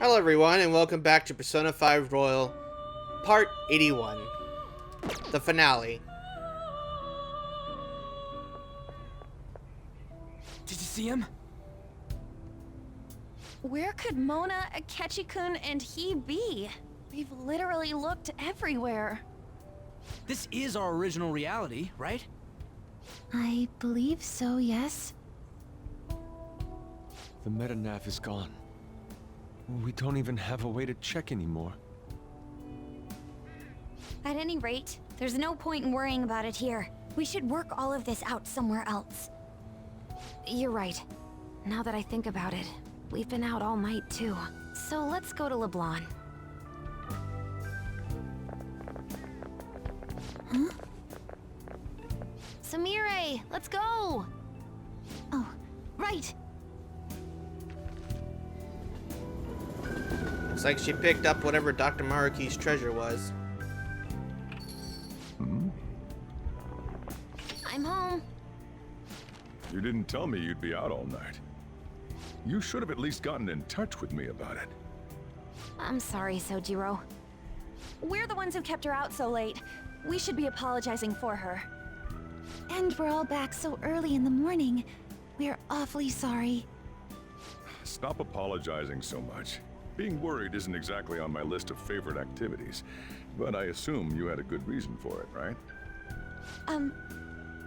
Hello everyone and welcome back to Persona 5 Royal Part 81. The finale. Did you see him? Where could Mona, Akechi-kun, and he be? We've literally looked everywhere. This is our original reality, right? I believe so, yes. The metanav is gone. We don't even have a way to check anymore. At any rate, there's no point in worrying about it here. We should work all of this out somewhere else. You're right. Now that I think about it, we've been out all night too. So let's go to Leblon. Huh? Samire, let's go! Oh, right! Looks like she picked up whatever Dr. Maruki's treasure was. I'm home. You didn't tell me you'd be out all night. You should have at least gotten in touch with me about it. I'm sorry, Sojiro. We're the ones who kept her out so late. We should be apologizing for her. And we're all back so early in the morning. We're awfully sorry. Stop apologizing so much. Being worried isn't exactly on my list of favorite activities, but I assume you had a good reason for it, right?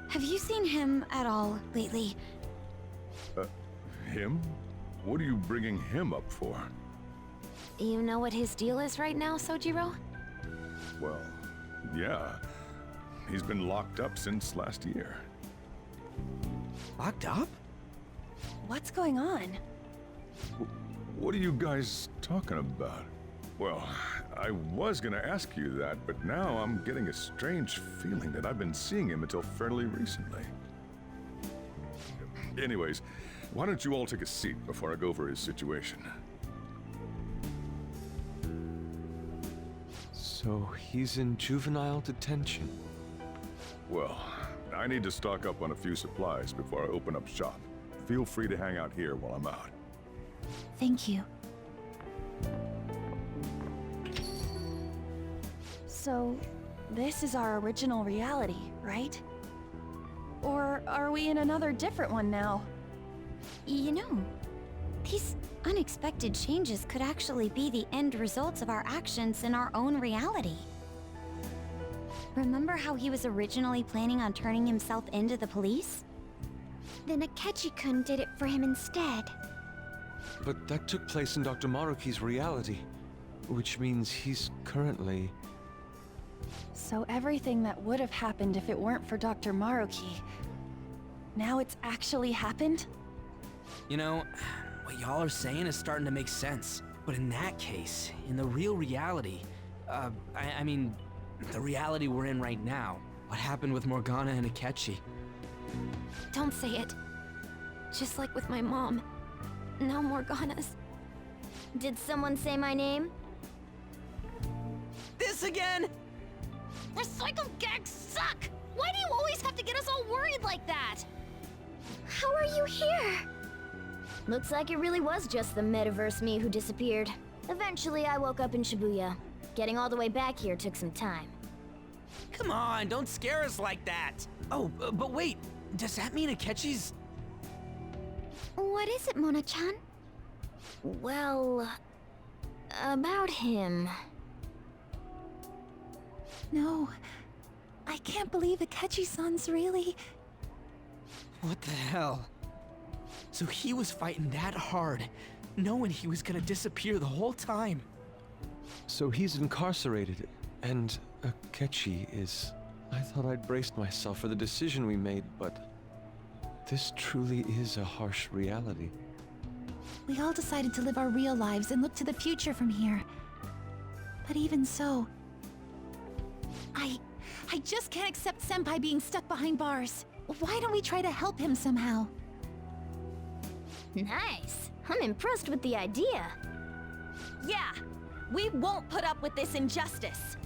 Have you seen him at all lately? Him? What are you bringing him up for? You know what his deal is right now, Sojiro? Well, yeah. He's been locked up since last year. Locked up? What's going on? What are you guys talking about? Well, I was gonna ask you that, but now I'm getting a strange feeling that I've been seeing him until fairly recently. Anyways, why don't you all take a seat before I go over his situation? So he's in juvenile detention. Well, I need to stock up on a few supplies before I open up shop. Feel free to hang out here while I'm out. Thank you. So, this is our original reality, right? Or are we in another different one now? You know, these unexpected changes could actually be the end results of our actions in our own reality. Remember how he was originally planning on turning himself into the police? Then Akechi-kun did it for him instead. But that took place in Dr. Maruki's reality, which means he's currently... So everything that would have happened if it weren't for Dr. Maruki, now it's actually happened? You know, what y'all are saying is starting to make sense. But in that case, in the real reality, I mean, the reality we're in right now, what happened with Morgana and Akechi? Don't say it. Just like with my mom. Now Morgana's. Did someone say my name? This again? Recycle gags suck! Why do you always have to get us all worried like that? How are you here? Looks like it really was just the metaverse me who disappeared. Eventually, I woke up in Shibuya. Getting all the way back here took some time. Come on, don't scare us like that. Oh, but wait, does that mean Akechi's... What is it, Mona-chan? Well... About him. No. I can't believe Akechi-san's really... What the hell? So he was fighting that hard, knowing he was gonna disappear the whole time. So he's incarcerated, and Akechi is... I thought I'd braced myself for the decision we made, but... This truly is a harsh reality. We all decided to live our real lives and look to the future from here. But even so... I just can't accept Senpai being stuck behind bars. Why don't we try to help him somehow? Nice. I'm impressed with the idea. Yeah, we won't put up with this injustice.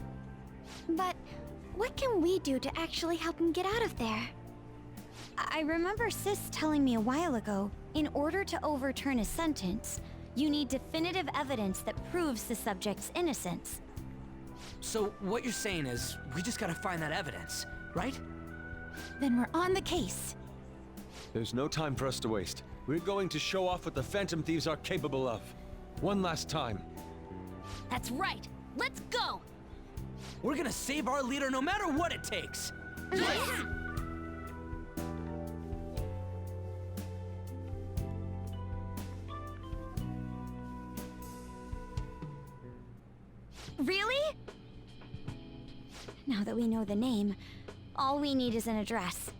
But what can we do to actually help him get out of there? I remember Sis telling me a while ago, in order to overturn a sentence, You need definitive evidence that proves the subject's innocence. So what you're saying is, we just gotta find that evidence, right? Then we're on the case. There's no time for us to waste. We're going to show off what the Phantom Thieves are capable of. One last time. That's right. Let's go! We're gonna save our leader no matter what it takes! Really? Now that we know the name, all we need is an address.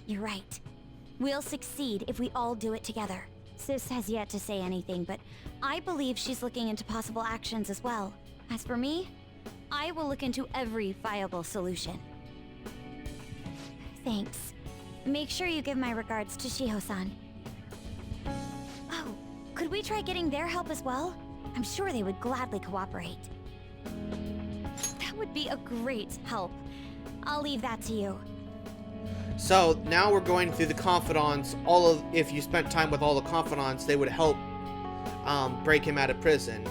You're right. We'll succeed if we all do it together. Sis has yet to say anything, but I believe she's looking into possible actions as well. As for me, I will look into every viable solution. Thanks. Make sure you give my regards to Shiho-san. Oh, could we try getting their help as well? I'm sure they would gladly cooperate. That would be a great help. I'll leave that to you. So now we're going through the confidants. If you spent time with all the confidants, they would help break him out of prison.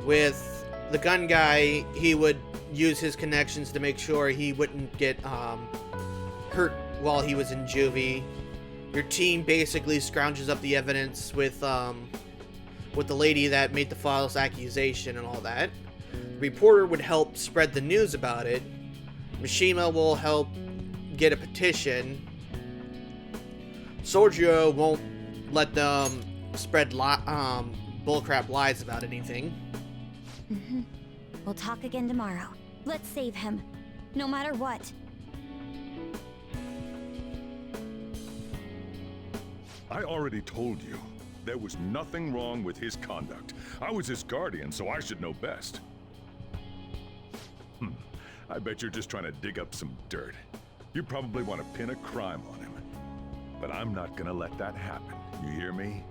With the gun guy, he would use his connections to make sure he wouldn't get hurt while he was in juvie. Your team basically scrounges up the evidence with the lady that made the false accusation and all that. The reporter would help spread the news about it. Mishima will help get a petition. Sorgio won't let them spread bullcrap lies about anything. We'll talk again tomorrow. Let's save him, no matter what. I already told you. There was nothing wrong with his conduct. I was his guardian, so I should know best. I bet you're just trying to dig up some dirt. You probably want to pin a crime on him. But I'm not gonna let that happen. You hear me?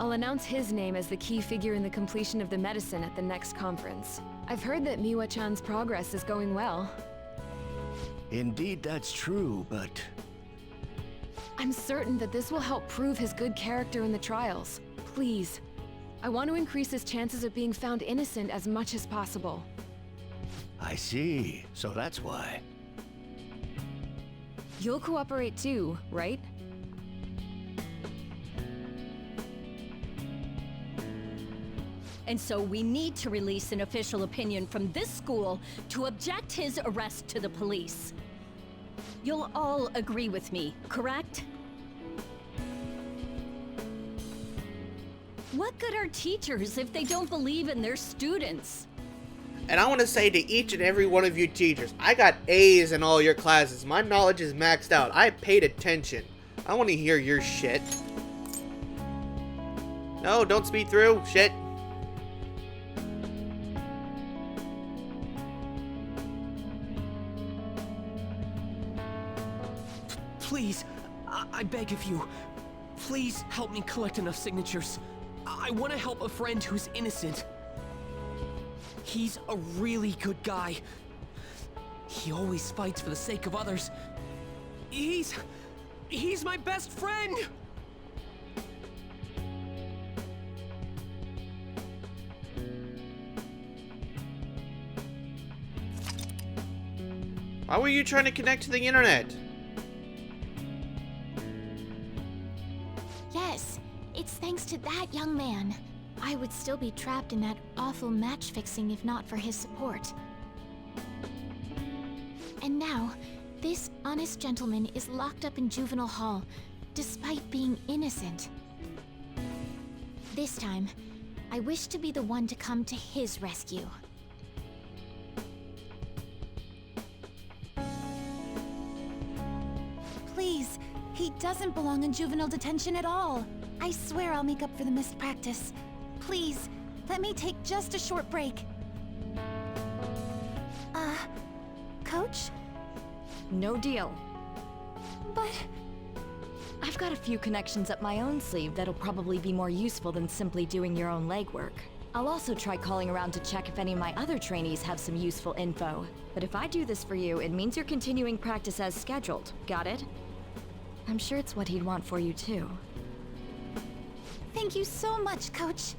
I'll announce his name as the key figure in the completion of the medicine at the next conference. I've heard that Miwa-chan's progress is going well. Indeed, that's true, but... I'm certain that this will help prove his good character in the trials. Please. I want to increase his chances of being found innocent as much as possible. I see. So that's why. You'll cooperate too, right? And so we need to release an official opinion from this school to object his arrest to the police. You'll all agree with me, correct? What good are teachers if they don't believe in their students? And I want to say to each and every one of you teachers, I got A's in all your classes. My knowledge is maxed out. I paid attention. I want to hear your shit. No, don't speed through. Shit. Please, I beg of you, please help me collect enough signatures. I want to help a friend who's innocent. He's a really good guy. He always fights for the sake of others. He's my best friend! Why were you trying to connect to the internet? Yes, it's thanks to that young man. I would still be trapped in that awful match fixing if not for his support. And now, this honest gentleman is locked up in juvenile hall, despite being innocent. This time, I wish to be the one to come to his rescue. Please, he doesn't belong in juvenile detention at all. I swear I'll make up for the missed practice. Please, let me take just a short break. Coach? No deal. But... I've got a few connections up my own sleeve that'll probably be more useful than simply doing your own legwork. I'll also try calling around to check if any of my other trainees have some useful info. But if I do this for you, it means you're continuing practice as scheduled. Got it? I'm sure it's what he'd want for you too. Thank you so much, Coach.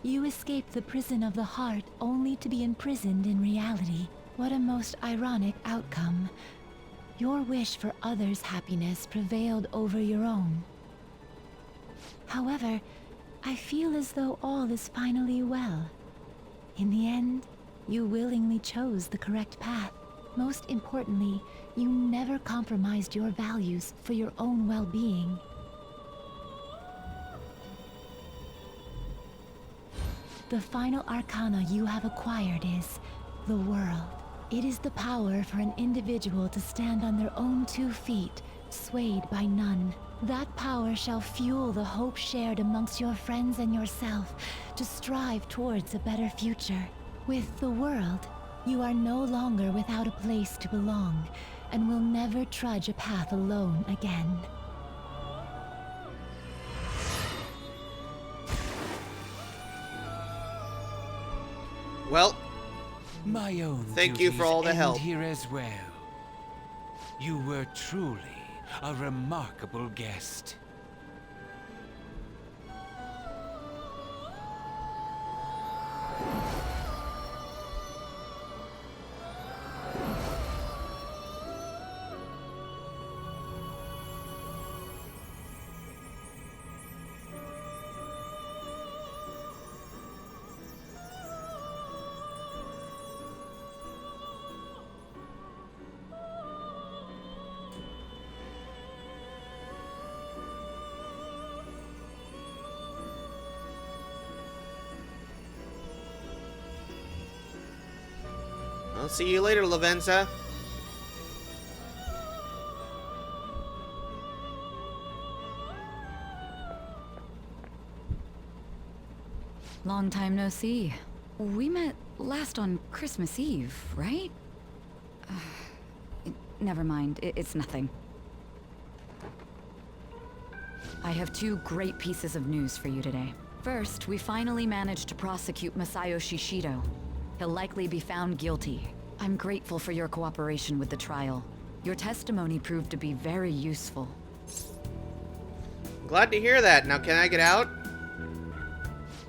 You escaped the prison of the heart only to be imprisoned in reality. What a most ironic outcome. Your wish for others' happiness prevailed over your own. However, I feel as though all is finally well. In the end, you willingly chose the correct path. Most importantly, you never compromised your values for your own well-being. The final arcana you have acquired is the world. It is the power for an individual to stand on their own 2 feet, swayed by none. That power shall fuel the hope shared amongst your friends and yourself to strive towards a better future. With the world, you are no longer without a place to belong, and will never trudge a path alone again. Well, my own thank you for all the help here as well. You were truly a remarkable guest. I'll see you later, Lavenza. Long time no see. We met last on Christmas Eve, right? Never mind, it's nothing. I have 2 great pieces of news for you today. First, we finally managed to prosecute Masayo Shishido. He'll likely be found guilty. I'm grateful for your cooperation with the trial. Your testimony proved to be very useful. Glad to hear that. Now, can I get out?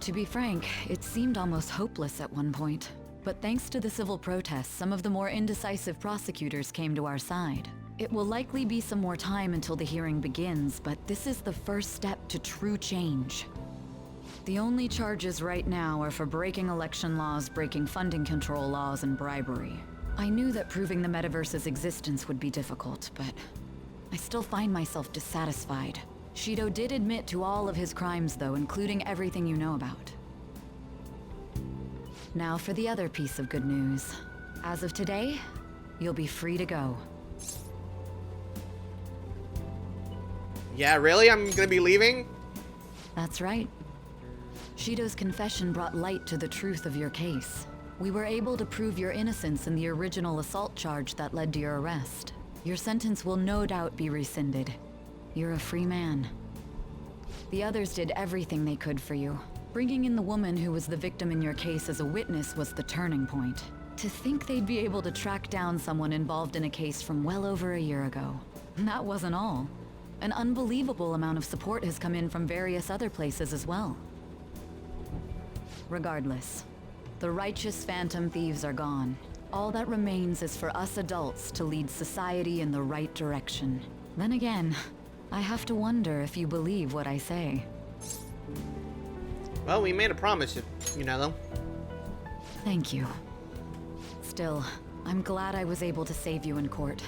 To be frank, it seemed almost hopeless at one point. But thanks to the civil protests, some of the more indecisive prosecutors came to our side. It will likely be some more time until the hearing begins, but this is the first step to true change. The only charges right now are for breaking election laws, breaking funding control laws, and bribery. I knew that proving the metaverse's existence would be difficult, but I still find myself dissatisfied. Shido did admit to all of his crimes, though, including everything you know about. Now for the other piece of good news. As of today, you'll be free to go. Yeah, really? I'm gonna be leaving? That's right. Shido's confession brought light to the truth of your case. We were able to prove your innocence in the original assault charge that led to your arrest. Your sentence will no doubt be rescinded. You're a free man. The others did everything they could for you. Bringing in the woman who was the victim in your case as a witness was the turning point. To think they'd be able to track down someone involved in a case from well over a year ago. And that wasn't all. An unbelievable amount of support has come in from various other places as well. Regardless, the righteous phantom thieves are gone. All that remains is for us adults to lead society in the right direction. Then again, I have to wonder if you believe what I say. Well, we made a promise, you know, though. Thank you. Still, I'm glad I was able to save you in court.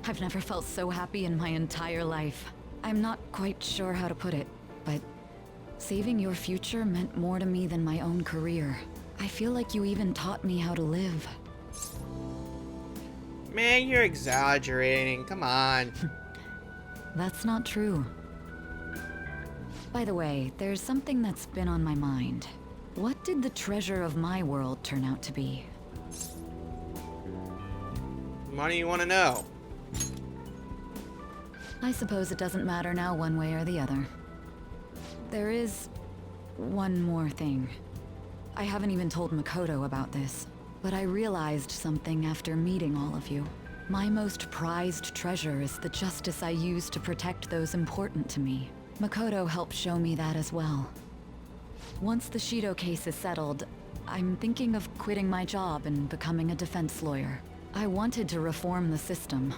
I've never felt so happy in my entire life. I'm not quite sure how to put it, but saving your future meant more to me than my own career. I feel like you even taught me how to live. Man, you're exaggerating. Come on. That's not true. By the way, there's something that's been on my mind. What did the treasure of my world turn out to be? Why do you want to know? I suppose it doesn't matter now one way or the other. There is one more thing. I haven't even told Makoto about this, but I realized something after meeting all of you. My most prized treasure is the justice I use to protect those important to me. Makoto helped show me that as well. Once the Shido case is settled, I'm thinking of quitting my job and becoming a defense lawyer. I wanted to reform the system,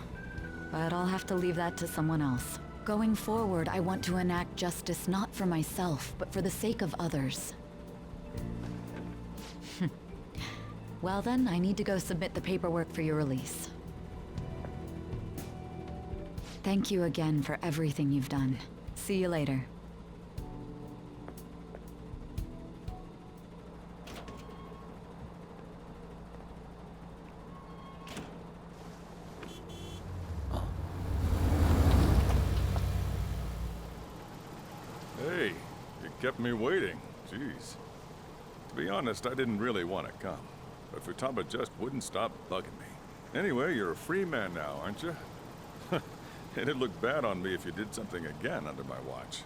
but I'll have to leave that to someone else. Going forward, I want to enact justice not for myself, but for the sake of others. Well then, I need to go submit the paperwork for your release. Thank you again for everything you've done. See you later. Hey, you kept me waiting. Jeez. To be honest, I didn't really want to come, but Futaba just wouldn't stop bugging me. Anyway, you're a free man now, aren't you? It'd look bad on me if you did something again under my watch.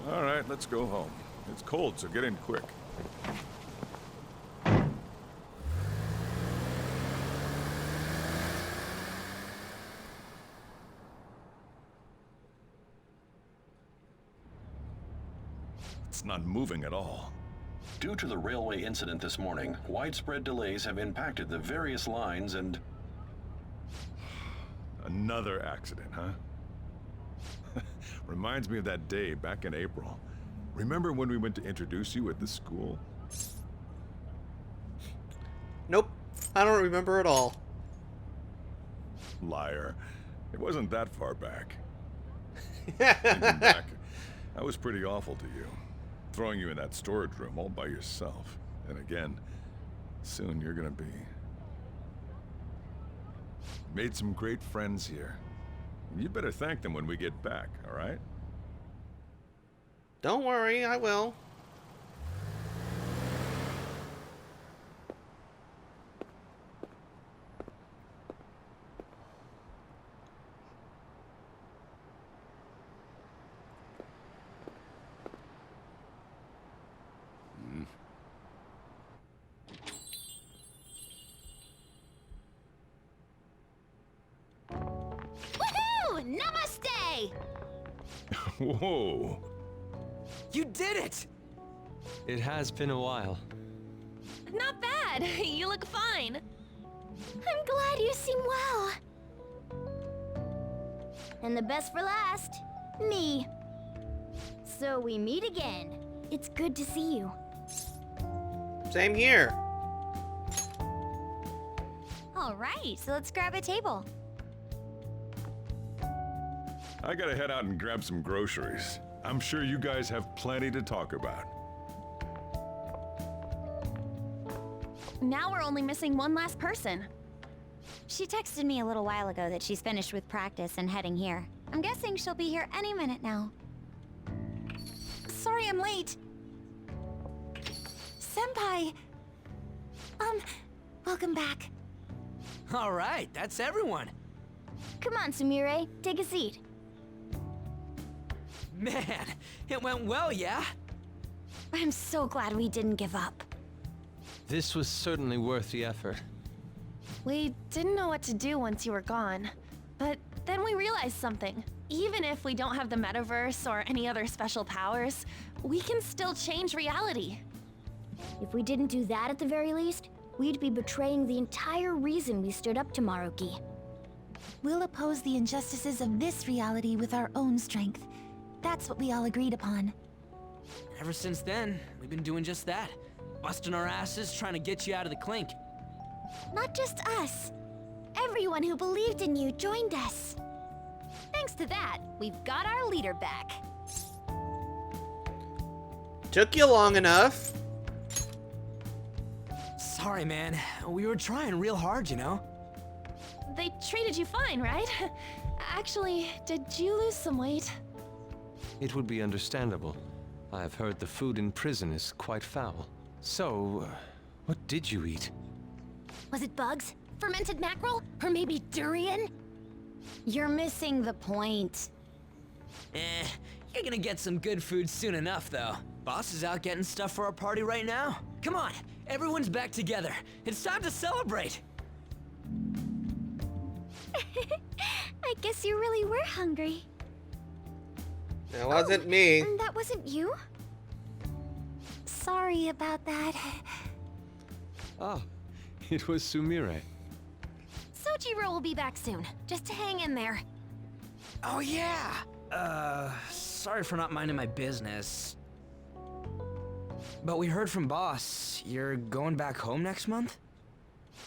All right, let's go home. It's cold, so get in quick. It's not moving at all. Due to the railway incident this morning, widespread delays have impacted the various lines and... Another accident, huh? Reminds me of that day back in April. Remember when we went to introduce you at the school? Nope. I don't remember at all. Liar. It wasn't that far back. Thinking back, I was pretty awful to you. Throwing you in that storage room all by yourself. And again, soon you're gonna be. Made some great friends here. You better thank them when we get back, all right? Don't worry, I will. Namaste! Whoa. You did it! It has been a while. Not bad. You look fine. I'm glad you seem well. And the best for last, me. So we meet again. It's good to see you. Same here. All right, so let's grab a table. I gotta head out and grab some groceries. I'm sure you guys have plenty to talk about. Now we're only missing one last person. She texted me a little while ago that she's finished with practice and heading here. I'm guessing she'll be here any minute now. Sorry I'm late. Senpai! Welcome back. All right, that's everyone. Come on, Sumire, take a seat. Man, it went well, yeah? I'm so glad we didn't give up. This was certainly worth the effort. We didn't know what to do once you were gone. But then we realized something. Even if we don't have the metaverse or any other special powers, we can still change reality. If we didn't do that at the very least, we'd be betraying the entire reason we stood up to Maruki. We'll oppose the injustices of this reality with our own strength. That's what we all agreed upon. Ever since then, we've been doing just that. Busting our asses trying to get you out of the clink. Not just us. Everyone who believed in you joined us. Thanks to that, we've got our leader back. Took you long enough. Sorry, man. We were trying real hard, you know? They treated you fine, right? Actually, did you lose some weight? It would be understandable. I have heard the food in prison is quite foul. So, what did you eat? Was it bugs? Fermented mackerel? Or maybe durian? You're missing the point. You're gonna get some good food soon enough, though. Boss is out getting stuff for our party right now. Come on, everyone's back together. It's time to celebrate. I guess you really were hungry. That wasn't me. That wasn't you? Sorry about that. Ah, it was Sumire. Sojiro will be back soon. Just to hang in there. Oh yeah! Sorry for not minding my business. But we heard from Boss, you're going back home next month?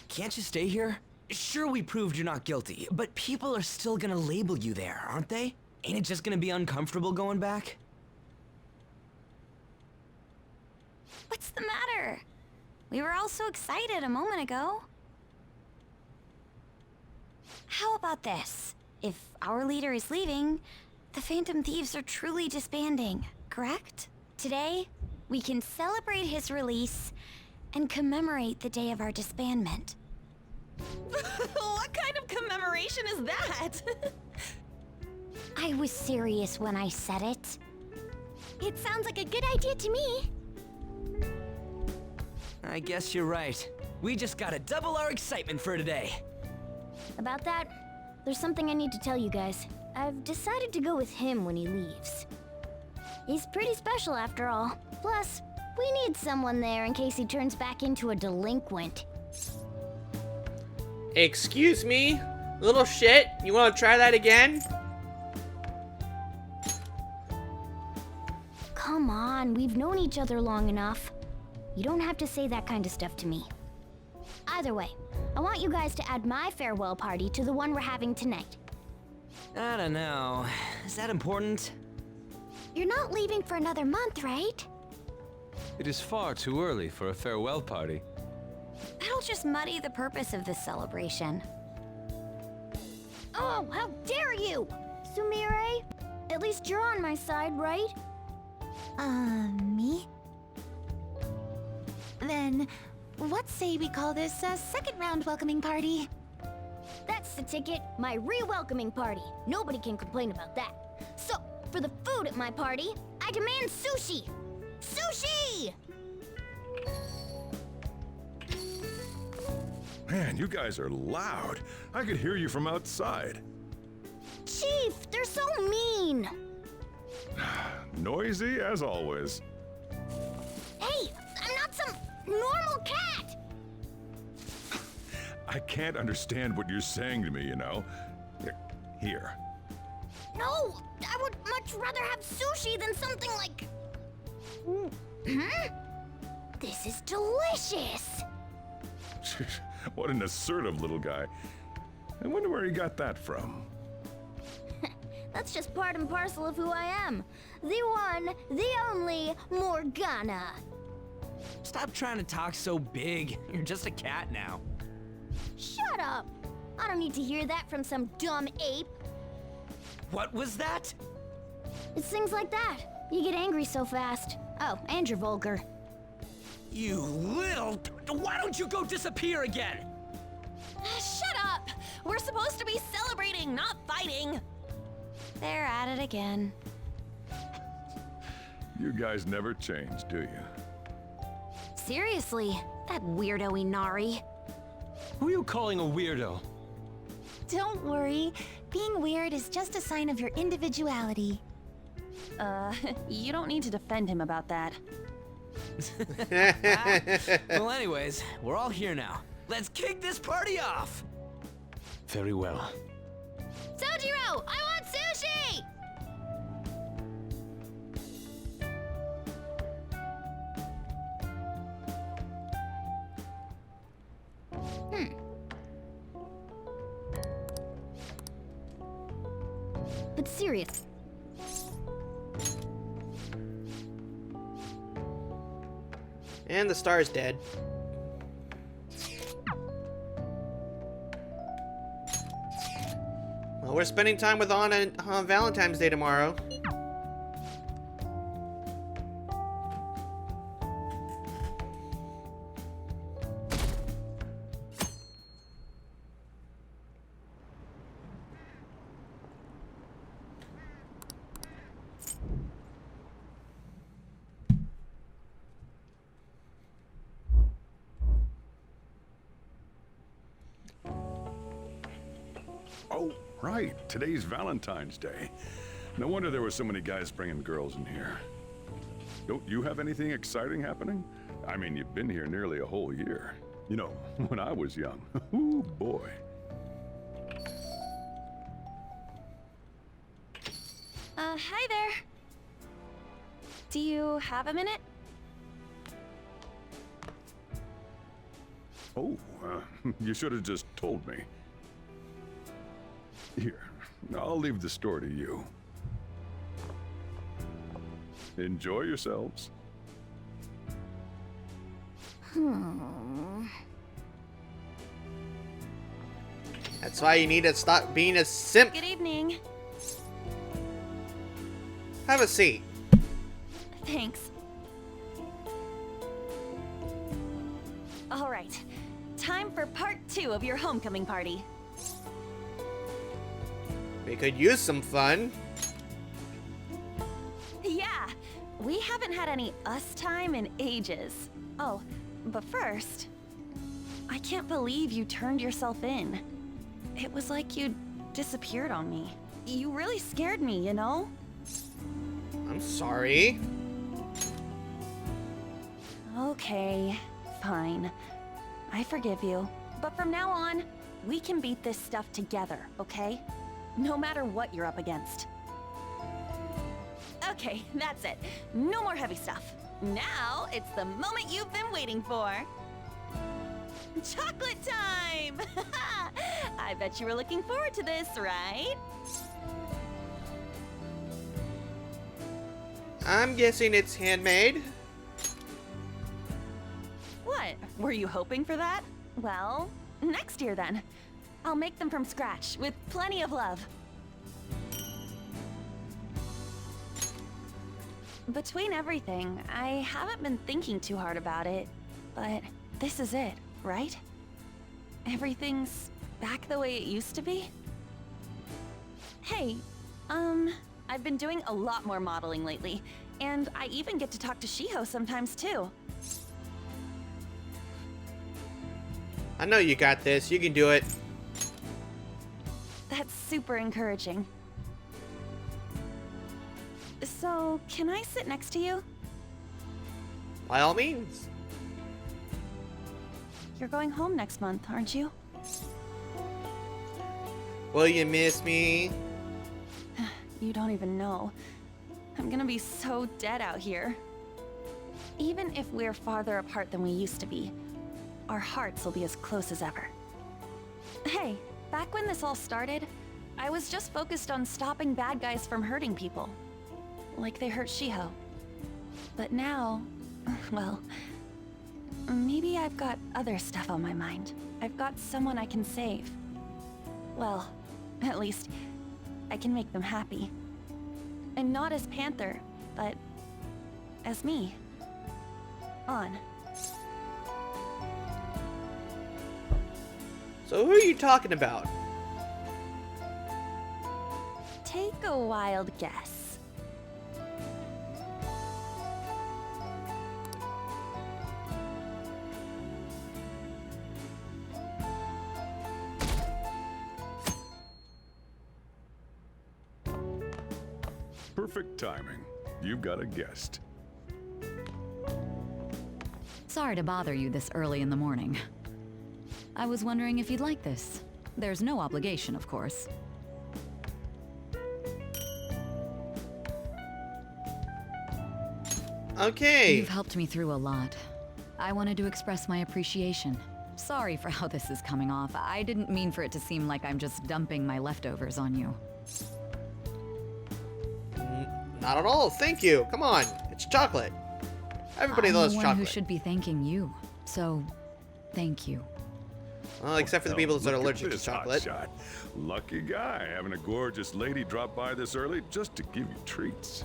Can't you stay here? Sure, we proved you're not guilty, but people are still gonna label you there, aren't they? Ain't it just gonna be uncomfortable going back? What's the matter? We were all so excited a moment ago. How about this? If our leader is leaving, the Phantom Thieves are truly disbanding, correct? Today, we can celebrate his release and commemorate the day of our disbandment. What kind of commemoration is that? I was serious when I said it. It sounds like a good idea to me. I guess you're right. We just gotta double our excitement for today. About that, there's something I need to tell you guys. I've decided to go with him when he leaves. He's pretty special after all. Plus, we need someone there in case he turns back into a delinquent. Excuse me? Little shit? You wanna try that again? Come on, we've known each other long enough. You don't have to say that kind of stuff to me. Either way, I want you guys to add my farewell party to the one we're having tonight. I don't know. Is that important? You're not leaving for another month, right? It is far too early for a farewell party. That'll just muddy the purpose of this celebration. Oh, how dare you! Sumire, at least you're on my side, right? Me? Then, what say we call this a second round welcoming party? That's the ticket, my re-welcoming party. Nobody can complain about that. So, for the food at my party, I demand sushi! Sushi! Man, you guys are loud. I could hear you from outside. Chief, they're so mean! Noisy as always. Hey, I'm not some normal cat! I can't understand what you're saying to me, you know. Here. No, I would much rather have sushi than something like... This is delicious! What an assertive little guy. I wonder where he got that from. That's just part and parcel of who I am. The one, the only Morgana. Stop trying to talk so big. You're just a cat now. Shut up! I don't need to hear that from some dumb ape. What was that? It's things like that. You get angry so fast. Oh, and you're vulgar. You little... Why don't you go disappear again? Shut up! We're supposed to be celebrating, not fighting. They're at it again. You guys never change, do you? Seriously, that weirdo Inari. Who are you calling a weirdo? Don't worry. Being weird is just a sign of your individuality. You don't need to defend him about that. Well, anyways, we're all here now. Let's kick this party off! Very well. Sojiro, I want sushi! But serious. And the star's dead. Well, we're spending time with Anna on Valentine's Day tomorrow. Oh, right. Today's Valentine's Day. No wonder there were so many guys bringing girls in here. Don't you have anything exciting happening? I mean, you've been here nearly a whole year. You know, when I was young. Ooh, boy. Hi there. Do you have a minute? Oh, you should have just told me. Here, I'll leave the store to you. Enjoy yourselves. That's why you need to stop being a simp. Good evening. Have a seat. Thanks. All right. Time for part 2 of your homecoming party. We could use some fun. Yeah, we haven't had any us time in ages. Oh, but first, I can't believe you turned yourself in. It was like you disappeared on me. You really scared me, you know? I'm sorry. Okay, fine. I forgive you. But from now on, we can beat this stuff together, okay? No matter what you're up against. Okay, that's it. No more heavy stuff. Now, it's the moment you've been waiting for. Chocolate time! I bet you were looking forward to this, right? I'm guessing it's handmade. What? Were you hoping for that? Well, next year then. I'll make them from scratch, with plenty of love. Between everything, I haven't been thinking too hard about it, but this is it, right? Everything's back the way it used to be? Hey, I've been doing a lot more modeling lately, and I even get to talk to Shiho sometimes too. I know you got this. You can do it. That's super encouraging. So, can I sit next to you? By all means. You're going home next month, aren't you? Will you miss me? You don't even know. I'm gonna be so dead out here. Even if we're farther apart than we used to be, our hearts will be as close as ever. Hey, back when this all started, I was just focused on stopping bad guys from hurting people. Like they hurt Shiho. But now, well, maybe I've got other stuff on my mind. I've got someone I can save. Well, at least, I can make them happy. And not as Panther, but as me. On. So who are you talking about? Take a wild guess. Perfect timing. You've got a guest. Sorry to bother you this early in the morning. I was wondering if you'd like this. There's no obligation, of course. Okay. You've helped me through a lot. I wanted to express my appreciation. Sorry for how this is coming off. I didn't mean for it to seem like I'm just dumping my leftovers on you. Not at all. Thank you. Come on. It's chocolate. Everybody I'm loves the one chocolate. who should be thanking you. So, thank you. Well, except for the people that are Look at allergic to this chocolate. hotshot. Lucky guy, having a gorgeous lady drop by this early just to give you treats.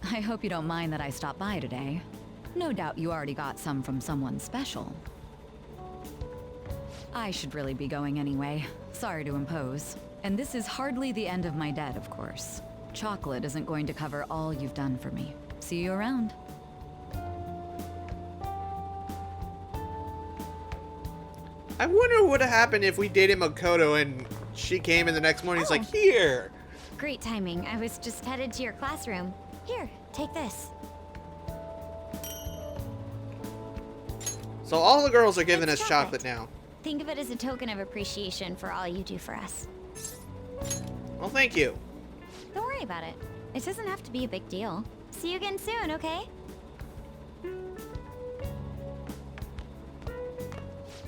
I hope you don't mind that I stopped by today. No doubt you already got some from someone special. I should really be going anyway. Sorry to impose. And this is hardly the end of my debt, of course. Chocolate isn't going to cover all you've done for me. See you around. I wonder what would have happened if we dated Makoto and she came in the next morning. He's like, here. Great timing. I was just headed to your classroom. Here, take this. So all the girls are giving us chocolate now. Think of it as a token of appreciation for all you do for us. Well, thank you. Don't worry about it. It doesn't have to be a big deal. See you again soon, okay?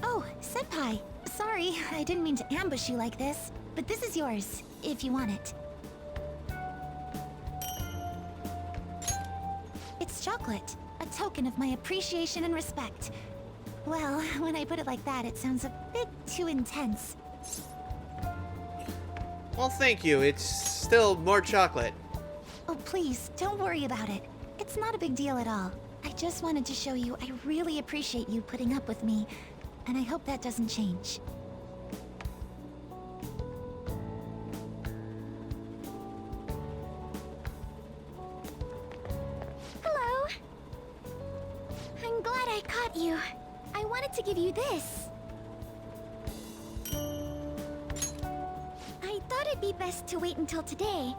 Oh, Senpai. Sorry, I didn't mean to ambush you like this. But this is yours, if you want it. It's chocolate. A token of my appreciation and respect. Well, when I put it like that, it sounds a bit too intense. Well, thank you. It's still more chocolate. Oh, please, don't worry about it. It's not a big deal at all. I just wanted to show you I really appreciate you putting up with me, and I hope that doesn't change. Hello. I'm glad I caught you. I wanted to give you this. I thought it'd be best to wait until today.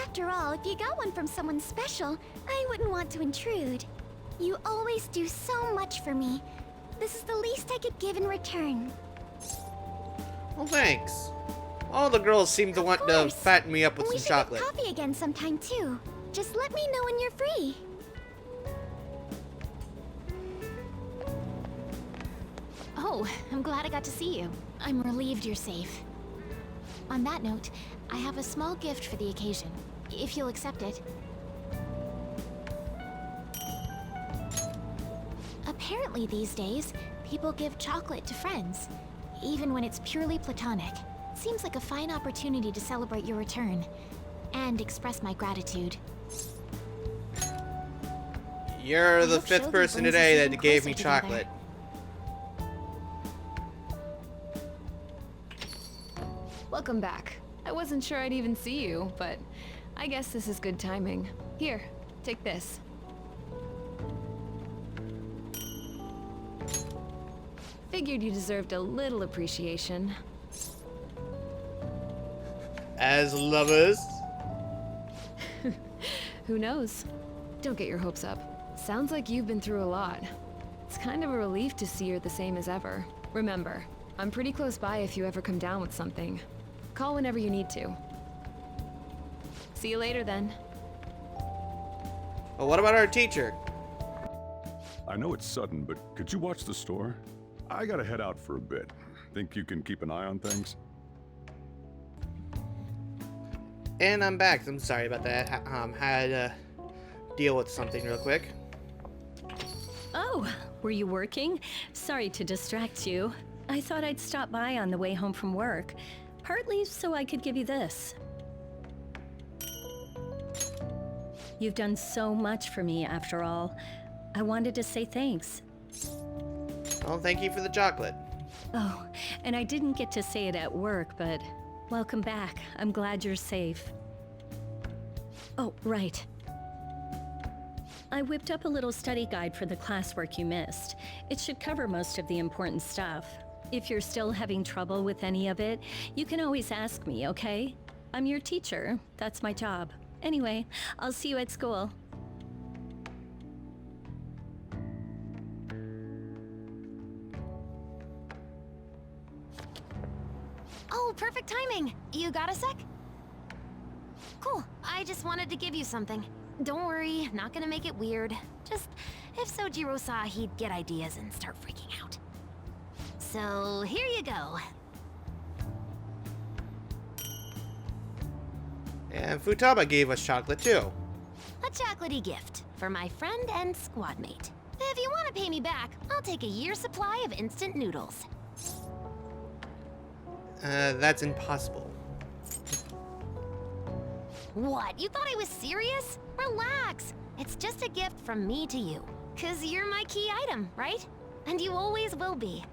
After all, if you got one from someone special, I wouldn't want to intrude. You always do so much for me. This is the least I could give in return. Well, thanks. All the girls seem to want to fatten me up with We some should chocolate. get coffee again sometime too. Just let me know when you're free. Oh, I'm glad I got to see you. I'm relieved you're safe. On that note, I have a small gift for the occasion, if you'll accept it. Apparently these days, people give chocolate to friends, even when it's purely platonic. Seems like a fine opportunity to celebrate your return, and express my gratitude. You're the hope fifth Shogi person brings us today even that gave me closer together. chocolate. Welcome back. I wasn't sure I'd even see you, but I guess this is good timing. Here, take this. Figured you deserved a little appreciation. As lovers? Who knows? Don't get your hopes up. Sounds like you've been through a lot. It's kind of a relief to see you're the same as ever. Remember, I'm pretty close by if you ever come down with something. Call whenever you need to. See you later then. Well, what about our teacher? I know it's sudden, but could you watch the store? I gotta head out for a bit. Think you can keep an eye on things? And I'm back. I'm sorry about that. Had to deal with something real quick. Oh, were you working? Sorry to distract you. I thought I'd stop by on the way home from work. Partly so I could give you this. You've done so much for me, after all. I wanted to say thanks. Well, thank you for the chocolate. Oh, and I didn't get to say it at work, but welcome back. I'm glad you're safe. Oh, right. I whipped up a little study guide for the classwork you missed. It should cover most of the important stuff. If you're still having trouble with any of it, you can always ask me, okay? I'm your teacher. That's my job. Anyway, I'll see you at school. Oh, perfect timing. You got a sec? Cool. I just wanted to give you something. Don't worry, not gonna make it weird. Just, if Sojiro saw, he'd get ideas and start freaking out. So, here you go. And Futaba gave us chocolate too. A chocolatey gift for my friend and squad mate. If you want to pay me back, I'll take a year's supply of instant noodles. That's impossible. What? You thought I was serious? Relax. It's just a gift from me to you. 'Cause you're my key item, right? And you always will be.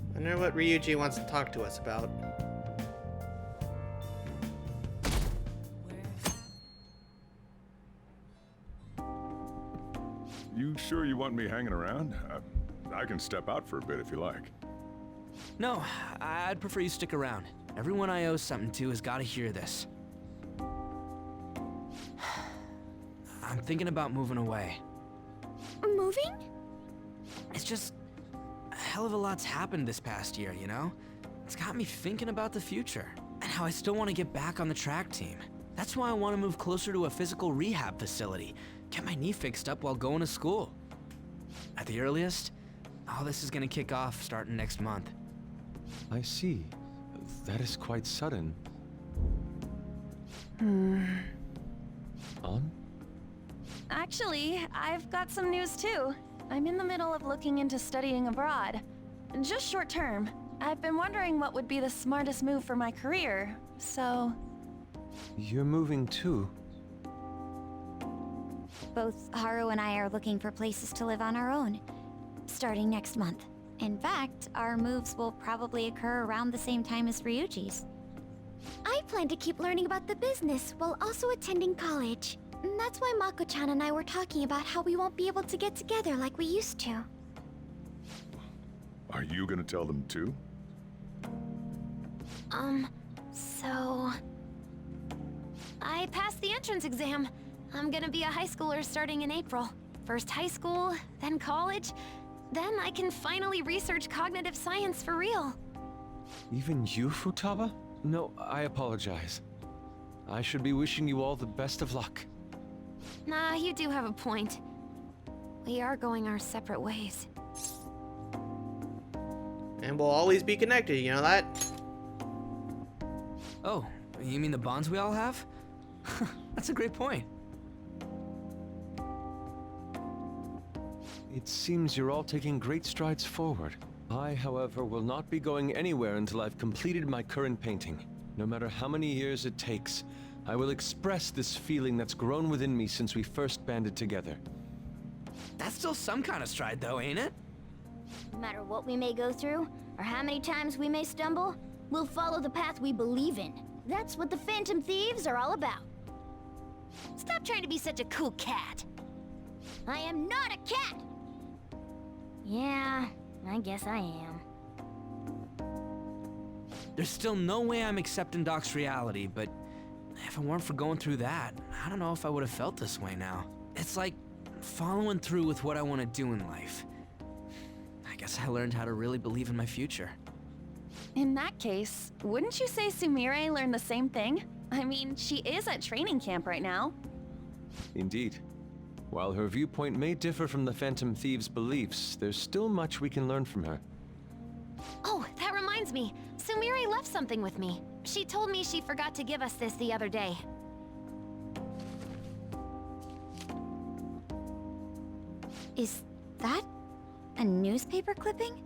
I wonder what Ryuji wants to talk to us about. You sure you want me hanging around? I can step out for a bit if you like. No, I'd prefer you stick around. Everyone I owe something to has got to hear this. I'm thinking about moving away. Moving? It's just a hell of a lot's happened this past year, you know? It's got me thinking about the future and how I still want to get back on the track team. That's why I want to move closer to a physical rehab facility, get my knee fixed up while going to school. At the earliest, all this is going to kick off starting next month. I see. That is quite sudden. On? Actually, I've got some news too. I'm in the middle of looking into studying abroad. Just short term. I've been wondering what would be the smartest move for my career, so... You're moving too. Both Haru and I are looking for places to live on our own, starting next month. In fact, our moves will probably occur around the same time as Ryuji's. I plan to keep learning about the business while also attending college. And that's why Mako-chan and I were talking about how we won't be able to get together like we used to. Are you gonna tell them too? So... I passed the entrance exam. I'm gonna be a high schooler starting in April. First high school, then college, then I can finally research cognitive science for real. Even you, Futaba? No, I apologize. I should be wishing you all the best of luck. Nah, you do have a point. We are going our separate ways. And we'll always be connected, you know that? Oh, you mean the bonds we all have? That's a great point. It seems you're all taking great strides forward. I, however, will not be going anywhere until I've completed my current painting. No matter how many years it takes, I will express this feeling that's grown within me since we first banded together. That's still some kind of stride though, ain't it? No matter what we may go through, or how many times we may stumble, we'll follow the path we believe in. That's what the Phantom Thieves are all about. Stop trying to be such a cool cat. I am not a cat! Yeah, I guess I am. There's still no way I'm accepting Doc's reality, but if it weren't for going through that, I don't know if I would have felt this way now. It's like following through with what I want to do in life. I guess I learned how to really believe in my future. In that case, wouldn't you say Sumire learned the same thing? I mean, she is at training camp right now. Indeed. While her viewpoint may differ from the Phantom Thieves' beliefs, there's still much we can learn from her. Oh, that reminds me. Sumire left something with me. She told me she forgot to give us this the other day. Is that a newspaper clipping?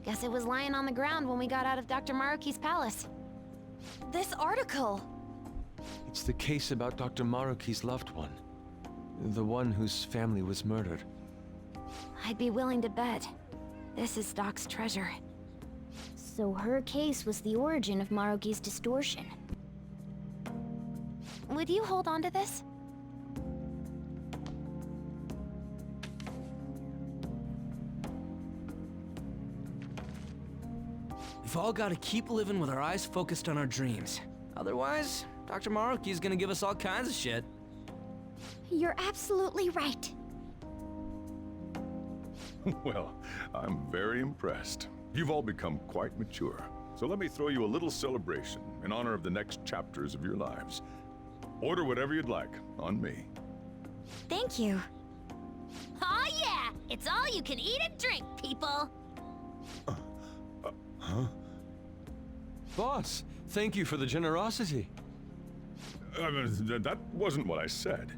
Guess it was lying on the ground when we got out of Dr. Maruki's palace. This article! It's the case about Dr. Maruki's loved one. The one whose family was murdered. I'd be willing to bet this is Doc's treasure. So her case was the origin of Maruki's distortion. Would you hold on to this? We've all got to keep living with our eyes focused on our dreams. Otherwise, Dr. Maruki's gonna give us all kinds of shit. You're absolutely right. Well, I'm very impressed. You've all become quite mature. So let me throw you a little celebration in honor of the next chapters of your lives. Order whatever you'd like, on me. Thank you. Oh yeah! It's all you can eat and drink, people! Huh? Boss, thank you for the generosity. That wasn't what I said.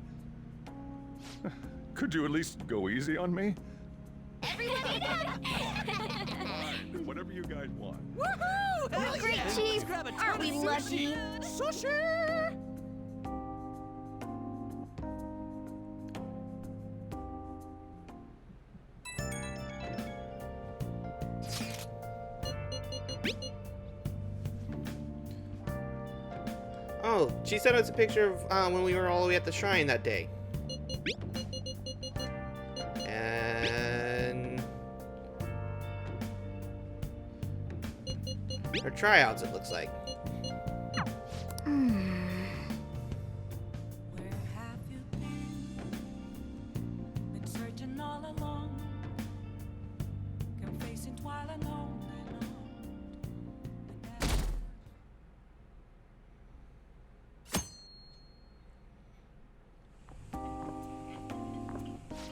Could you at least go easy on me? Everyone eat up! Whatever you guys want. Woohoo! Hell Great, yeah. Chief! Let's grab a ton Aren't we of lucky? Sushi! Oh, she sent us a picture of when we were all the way at the shrine that day. And her tryouts, it looks like.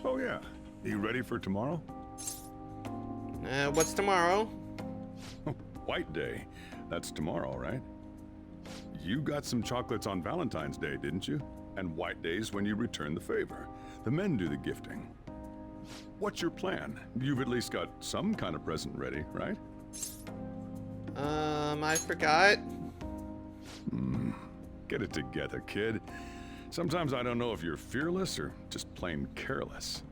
Oh yeah. You ready for tomorrow? What's tomorrow? White Day. That's tomorrow, right? You got some chocolates on Valentine's Day, didn't you? And White Day's when you return the favor. The men do the gifting. What's your plan? You've at least got some kind of present ready, right? I forgot. Get it together, kid. Sometimes I don't know if you're fearless or just plain careless.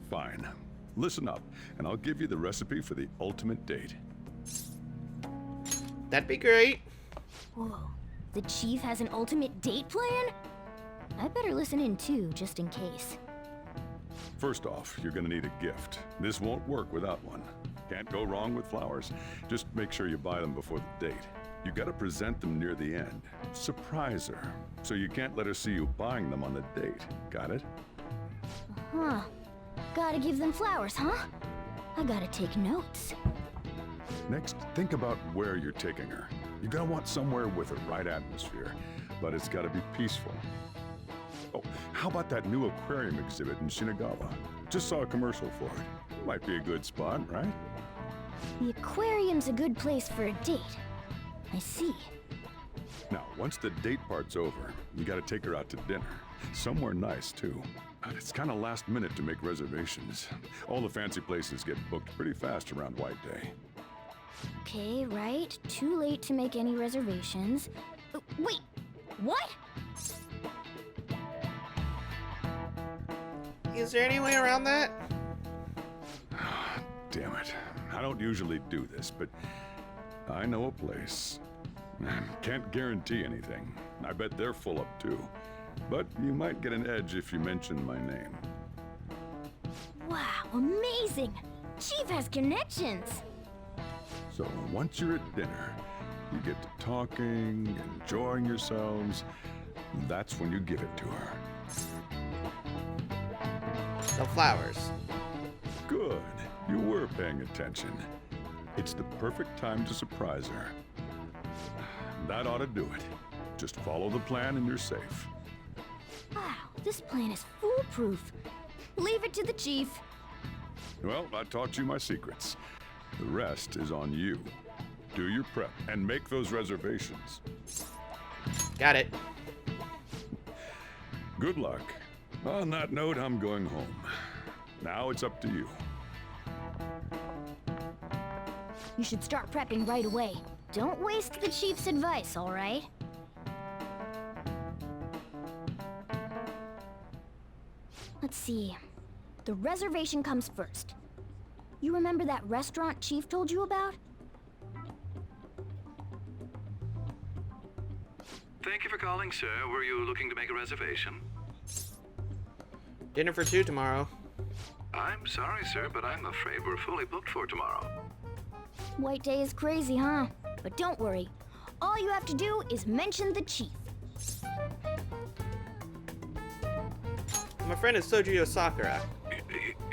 Fine. Listen up, and I'll give you the recipe for the ultimate date. That'd be great. Whoa. The Chief has an ultimate date plan? I better listen in too, just in case. First off, you're gonna need a gift. This won't work without one. Can't go wrong with flowers. Just make sure you buy them before the date. You gotta present them near the end. Surprise her. So you can't let her see you buying them on the date. Got it? Huh. Gotta give them flowers, huh? I gotta take notes. Next, think about where you're taking her. You gotta want somewhere with the right atmosphere, but it's gotta be peaceful. Oh, how about that new aquarium exhibit in Shinagawa? Just saw a commercial for it. Might be a good spot, right? The aquarium's a good place for a date. I see. Now, once the date part's over, you gotta take her out to dinner. Somewhere nice, too. But it's kinda last minute to make reservations. All the fancy places get booked pretty fast around White Day. Okay, right. Too late to make any reservations. Wait! What? Is there any way around that? Damn it. I don't usually do this, but I know a place. Can't guarantee anything. I bet they're full up too. But you might get an edge if you mention my name. Wow, amazing! Chief has connections! So once you're at dinner, you get to talking, enjoying yourselves. That's when you give it to her. The flowers. Good. You were paying attention. It's the perfect time to surprise her. That ought to do it. Just follow the plan and you're safe. Wow, this plan is foolproof. Leave it to the Chief. Well, I taught you my secrets. The rest is on you. Do your prep and make those reservations. Got it. Good luck. On that note, I'm going home. Now it's up to you. You should start prepping right away. Don't waste the Chief's advice, all right? Let's see. The reservation comes first. You remember that restaurant Chief told you about? Thank you for calling, sir. Were you looking to make a reservation? Dinner for 2 tomorrow. I'm sorry, sir, but I'm afraid we're fully booked for tomorrow. White Day is crazy, huh? But don't worry. All you have to do is mention the Chief. My friend is Soji Sakura.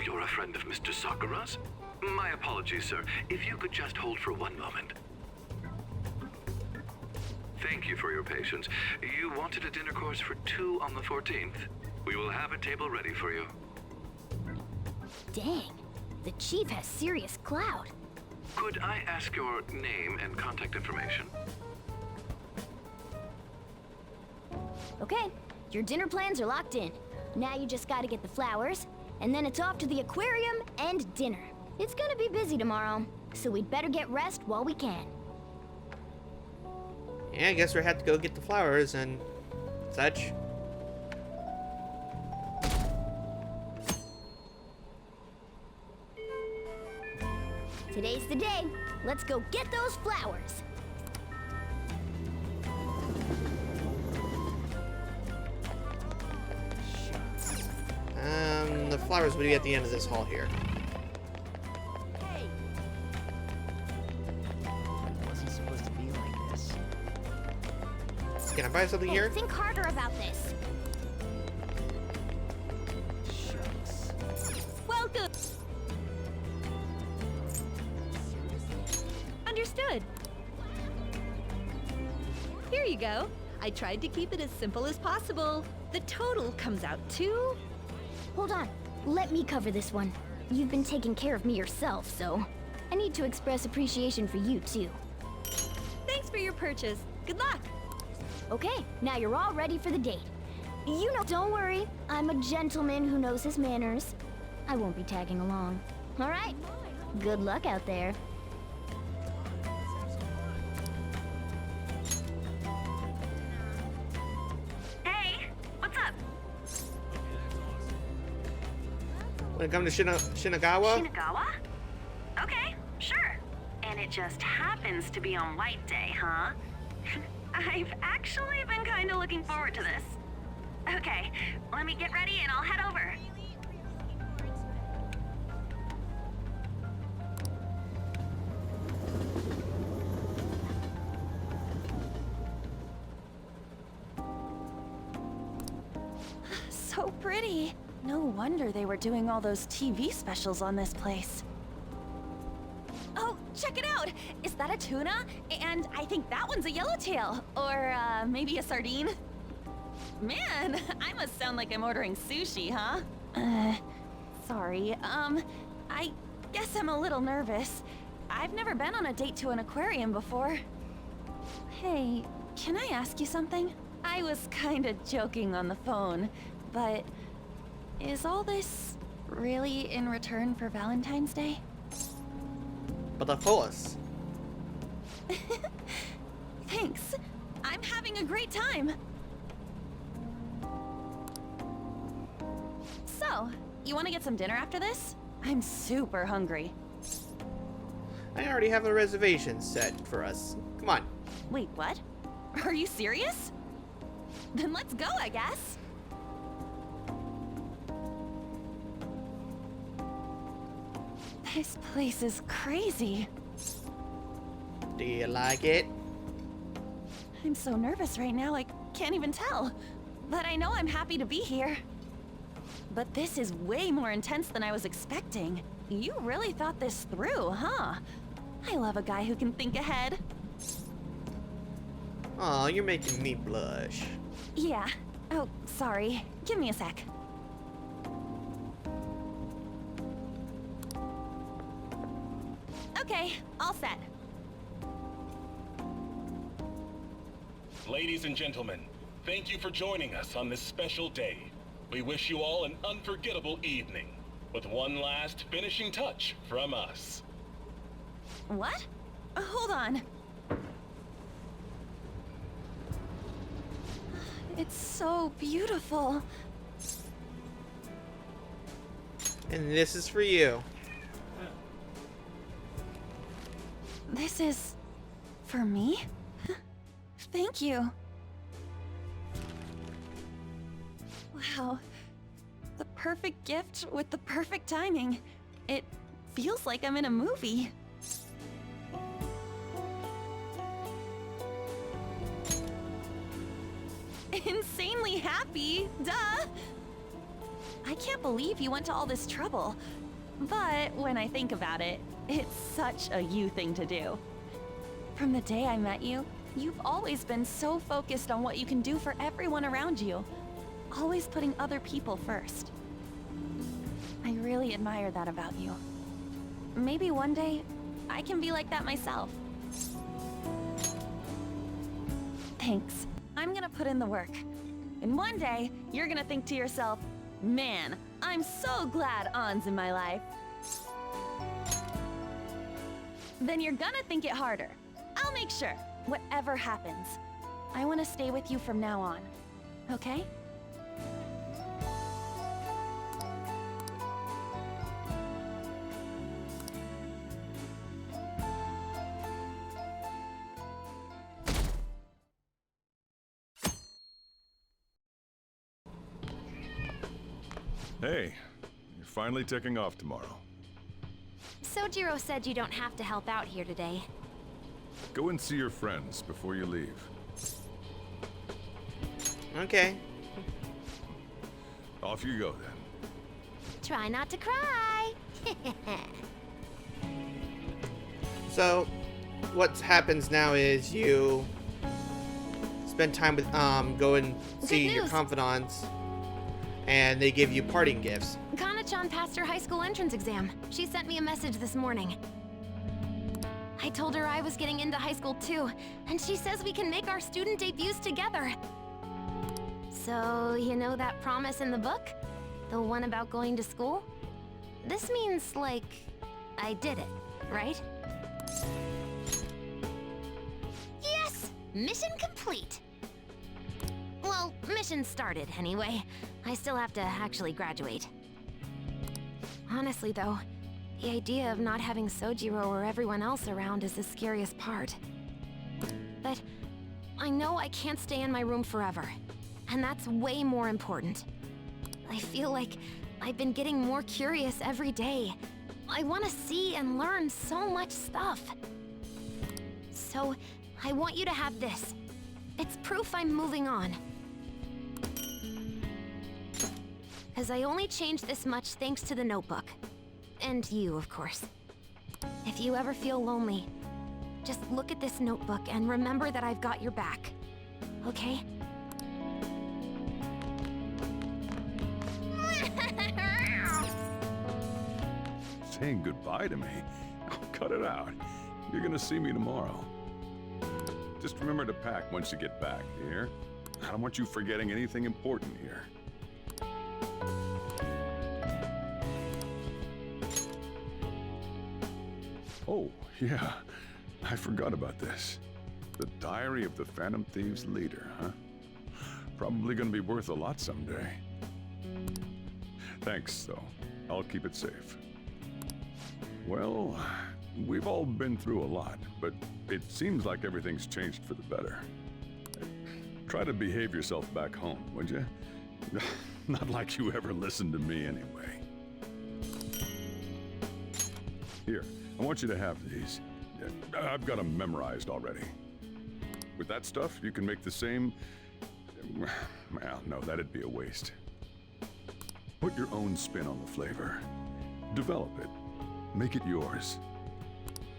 You're you're a friend of Mr. Sakura's. My apologies, sir. If you could just hold for one moment. Thank you for your patience. You wanted a dinner course for 2 on the 14th. We will have a table ready for you. Dang, the chief has serious clout. Could I ask your name and contact information? Okay, your dinner plans are locked in. Now you just gotta get the flowers, and then it's off to the aquarium and dinner. It's gonna be busy tomorrow, so we'd better get rest while we can. Yeah, I guess we have to go get the flowers and such. Today's the day. Let's go get those flowers. The flowers would be at the end of this hall here. Wasn't supposed to be like this. Can I buy something Hey, here? think harder about this. Shucks. Welcome! Understood. Here you go. I tried to keep it as simple as possible. The total comes out to... Hold on. Let me cover this one. You've been taking care of me yourself, so I need to express appreciation for you, too. Thanks for your purchase. Good luck. Okay, now you're all ready for the date. You know, don't worry. I'm a gentleman who knows his manners. I won't be tagging along. All right? Good luck out there. Hey, what's up? When it comes to Shinagawa? Shinagawa? Okay, sure. And it just happens to be on White Day, huh? I've actually been kind of looking forward to this. Okay, let me get ready and I'll head over. So pretty. No wonder they were doing all those TV specials on this place. Oh, check it out! Is that a tuna? And I think that one's a yellowtail. Or, maybe a sardine? Man, I must sound like I'm ordering sushi, huh? Sorry. I guess I'm a little nervous. I've never been on a date to an aquarium before. Hey, can I ask you something? I was kinda joking on the phone, but is all this really in return for Valentine's Day? But of course. Thanks. I'm having a great time. So, you want to get some dinner after this? I'm super hungry. I already have a reservation set for us. Come on. Wait, what? Are you serious? Then let's go, I guess. This place is crazy. Do you like it? I'm so nervous right now, I can't even tell. But I know I'm happy to be here. But this is way more intense than I was expecting. You really thought this through, huh? I love a guy who can think ahead. Aw, you're making me blush. Yeah. Oh, sorry. Give me a sec. Okay, all set. Ladies and gentlemen, thank you for joining us on this special day. We wish you all an unforgettable evening, with one last finishing touch from us. What? Hold on. It's so beautiful. And this is for you. This is... for me? Thank you. Wow. The perfect gift with the perfect timing. It feels like I'm in a movie. Insanely happy, duh! I can't believe you went to all this trouble. But when I think about it, it's such a you thing to do. From the day I met you, you've always been so focused on what you can do for everyone around you. Always putting other people first. I really admire that about you. Maybe one day, I can be like that myself. Thanks. I'm gonna put in the work. And one day, you're gonna think to yourself, man, I'm so glad Ann's in my life. Then you're gonna think it harder. I'll make sure, whatever happens. I wanna stay with you from now on. Okay? Hey, you're finally taking off tomorrow. Sojiro said you don't have to help out here today. Go and see your friends before you leave. Okay. Off you go then. Try not to cry. So, what happens now is you spend time with go and see Good your news. confidants, and they give you parting gifts. Kana-chan passed her high school entrance exam. She sent me a message this morning. I told her I was getting into high school too, and she says we can make our student debuts together. So, you know that promise in the book? The one about going to school? This means, like, I did it, right? Yes! Mission complete! Well, mission started anyway. I still have to actually graduate. Honestly though, the idea of not having Sojiro or everyone else around is the scariest part. But I know I can't stay in my room forever, and that's way more important. I feel like I've been getting more curious every day. I want to see and learn so much stuff. So, I want you to have this. It's proof I'm moving on. Because I only changed this much thanks to the notebook. And you, of course. If you ever feel lonely, just look at this notebook and remember that I've got your back. Okay? Saying goodbye to me? Oh, cut it out. You're gonna see me tomorrow. Just remember to pack once you get back, you hear? I don't want you forgetting anything important here. Oh, yeah. I forgot about this. The Diary of the Phantom Thieves leader, huh? Probably gonna be worth a lot someday. Thanks, though. I'll keep it safe. Well, we've all been through a lot, but it seems like everything's changed for the better. Try to behave yourself back home, would you? Not like you ever listened to me anyway. Here, I want you to have these. I've got them memorized already. With that stuff, you can make the same... Well, no, that'd be a waste. Put your own spin on the flavor. Develop it. Make it yours.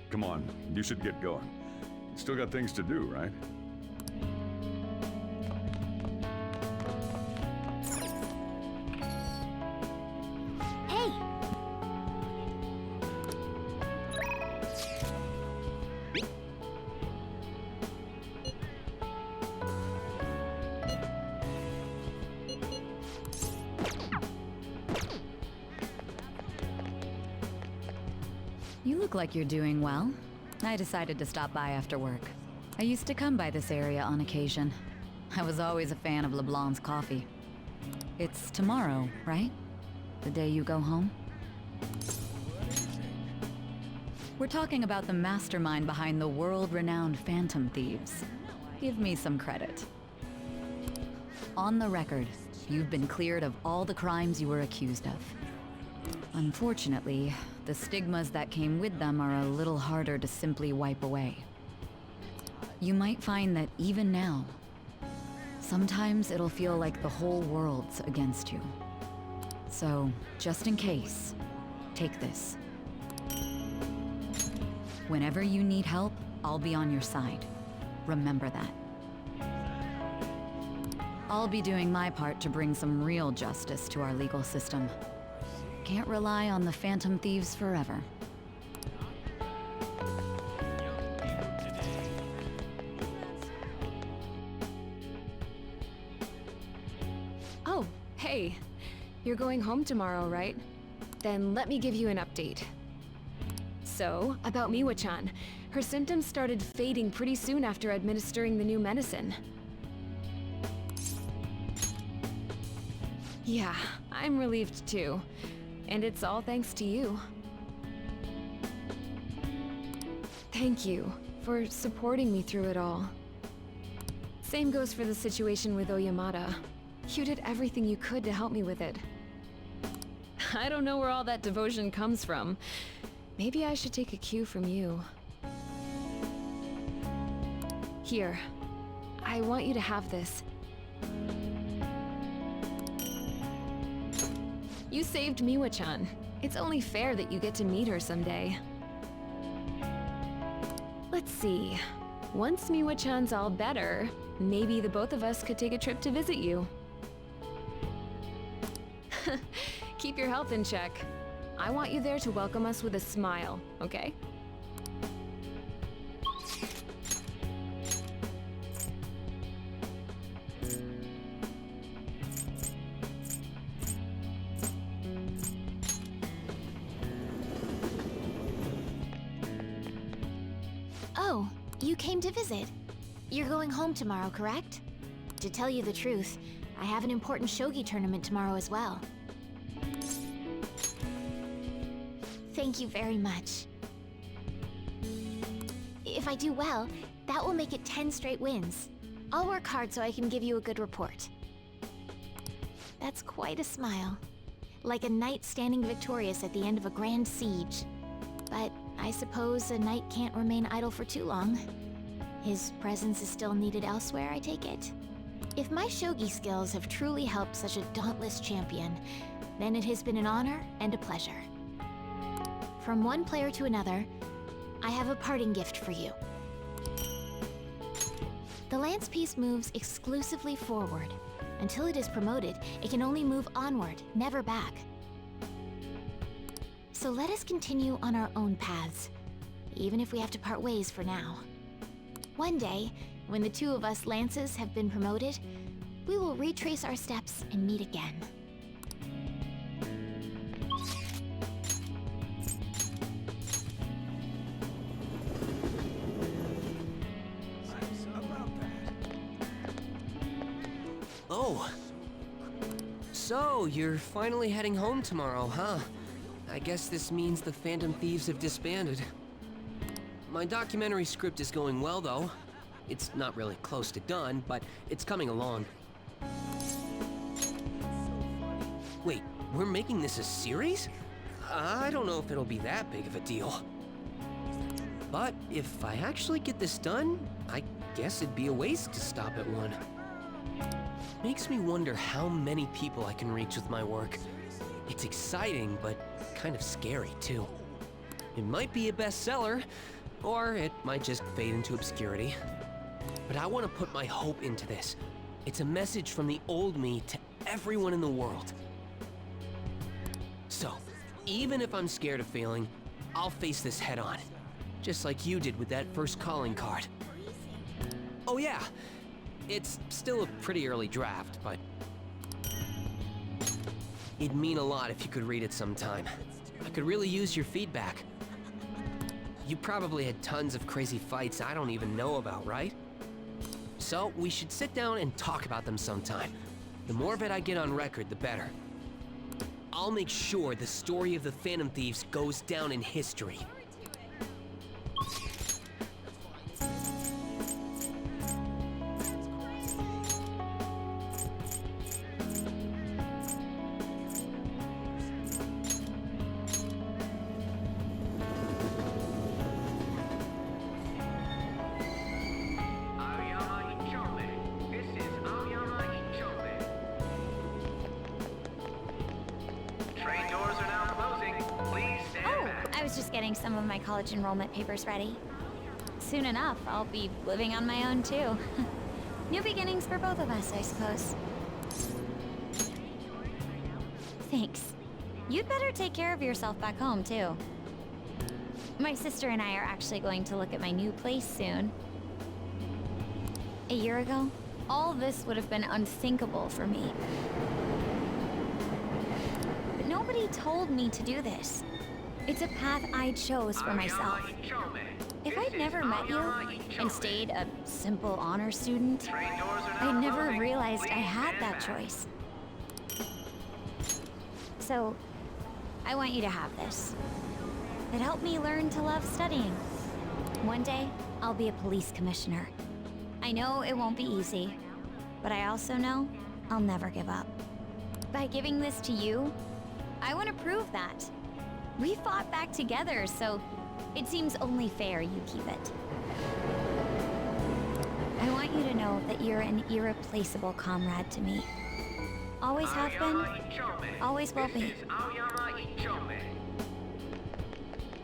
Come on, you should get going. Still got things to do, right? Hey! You look like you're doing well. I decided to stop by after work. I used to come by this area on occasion. I was always a fan of LeBlanc's coffee. It's tomorrow, right? The day you go home? We're talking about the mastermind behind the world-renowned Phantom Thieves. Give me some credit. On the record, you've been cleared of all the crimes you were accused of. Unfortunately, the stigmas that came with them are a little harder to simply wipe away. You might find that even now, sometimes it'll feel like the whole world's against you. So, just in case, Take this. Whenever you need help, I'll be on your side. Remember that. I'll be doing my part to bring some real justice to our legal system. Can't rely on the Phantom Thieves forever. Oh, hey. You're going home tomorrow, right? Then let me give you an update. So, about Miwa-chan. Her symptoms started fading pretty soon after administering the new medicine. Yeah, I'm relieved too. And it's all thanks to you. Thank you for supporting me through it all. Same goes for the situation with Oyamada. You did everything you could to help me with it. I don't know where all that devotion comes from. Maybe I should take a cue from you. Here. I want you to have this. You saved Miwa-chan. It's only fair that you get to meet her someday. Let's see. Once Miwa-chan's all better, maybe the both of us could take a trip to visit you. Keep your health in check. I want you there to welcome us with a smile, okay? Oh, you came to visit. You're going home tomorrow, correct? To tell you the truth, I have an important shogi tournament tomorrow as well. Thank you very much. If I do well, that will make it 10 straight wins. I'll work hard so I can give you a good report. That's quite a smile. Like a knight standing victorious at the end of a grand siege. But I suppose a knight can't remain idle for too long. His presence is still needed elsewhere, I take it. If my shogi skills have truly helped such a dauntless champion, then it has been an honor and a pleasure. From one player to another, I have a parting gift for you. The lance piece moves exclusively forward. Until it is promoted, it can only move onward, never back. So let us continue on our own paths, even if we have to part ways for now. One day, when the two of us lances have been promoted, we will retrace our steps and meet again. Oh. So, you're finally heading home tomorrow, huh? I guess this means the Phantom Thieves have disbanded. My documentary script is going well, though. It's not really close to done, but it's coming along. Wait, we're making this a series? I don't know if it'll be that big of a deal. But if I actually get this done, I guess it'd be a waste to stop at one. Makes me wonder how many people I can reach with my work. It's exciting, but kind of scary, too. It might be a bestseller, or it might just fade into obscurity. But I want to put my hope into this. It's a message from the old me to everyone in the world. So, even if I'm scared of failing, I'll face this head on. Just like you did with that first calling card. Oh yeah, it's still a pretty early draft, but it'd mean a lot if you could read it sometime. I could really use your feedback. You probably had tons of crazy fights I don't even know about, right? So, we should sit down and talk about them sometime. The more of it I get on record, the better. I'll make sure the story of the Phantom Thieves goes down in history. Train doors are now closing. Please was just getting some of my college enrollment papers ready. Soon enough, I'll be living on my own too. New beginnings for both of us, I suppose. Thanks. You'd better take care of yourself back home too. My sister and I are actually going to look at my new place soon. A year ago, all this would have been unthinkable for me. But nobody told me to do this. It's a path I chose for myself. If I'd never met you and stayed a simple honor student, I'd never realized I had that choice. So, I want you to have this. It helped me learn to love studying. One day, I'll be a police commissioner. I know it won't be easy, but I also know I'll never give up. By giving this to you, I want to prove that. We fought back together, so it seems only fair you keep it. I want you to know that you're an irreplaceable comrade to me. Always have been, always will be.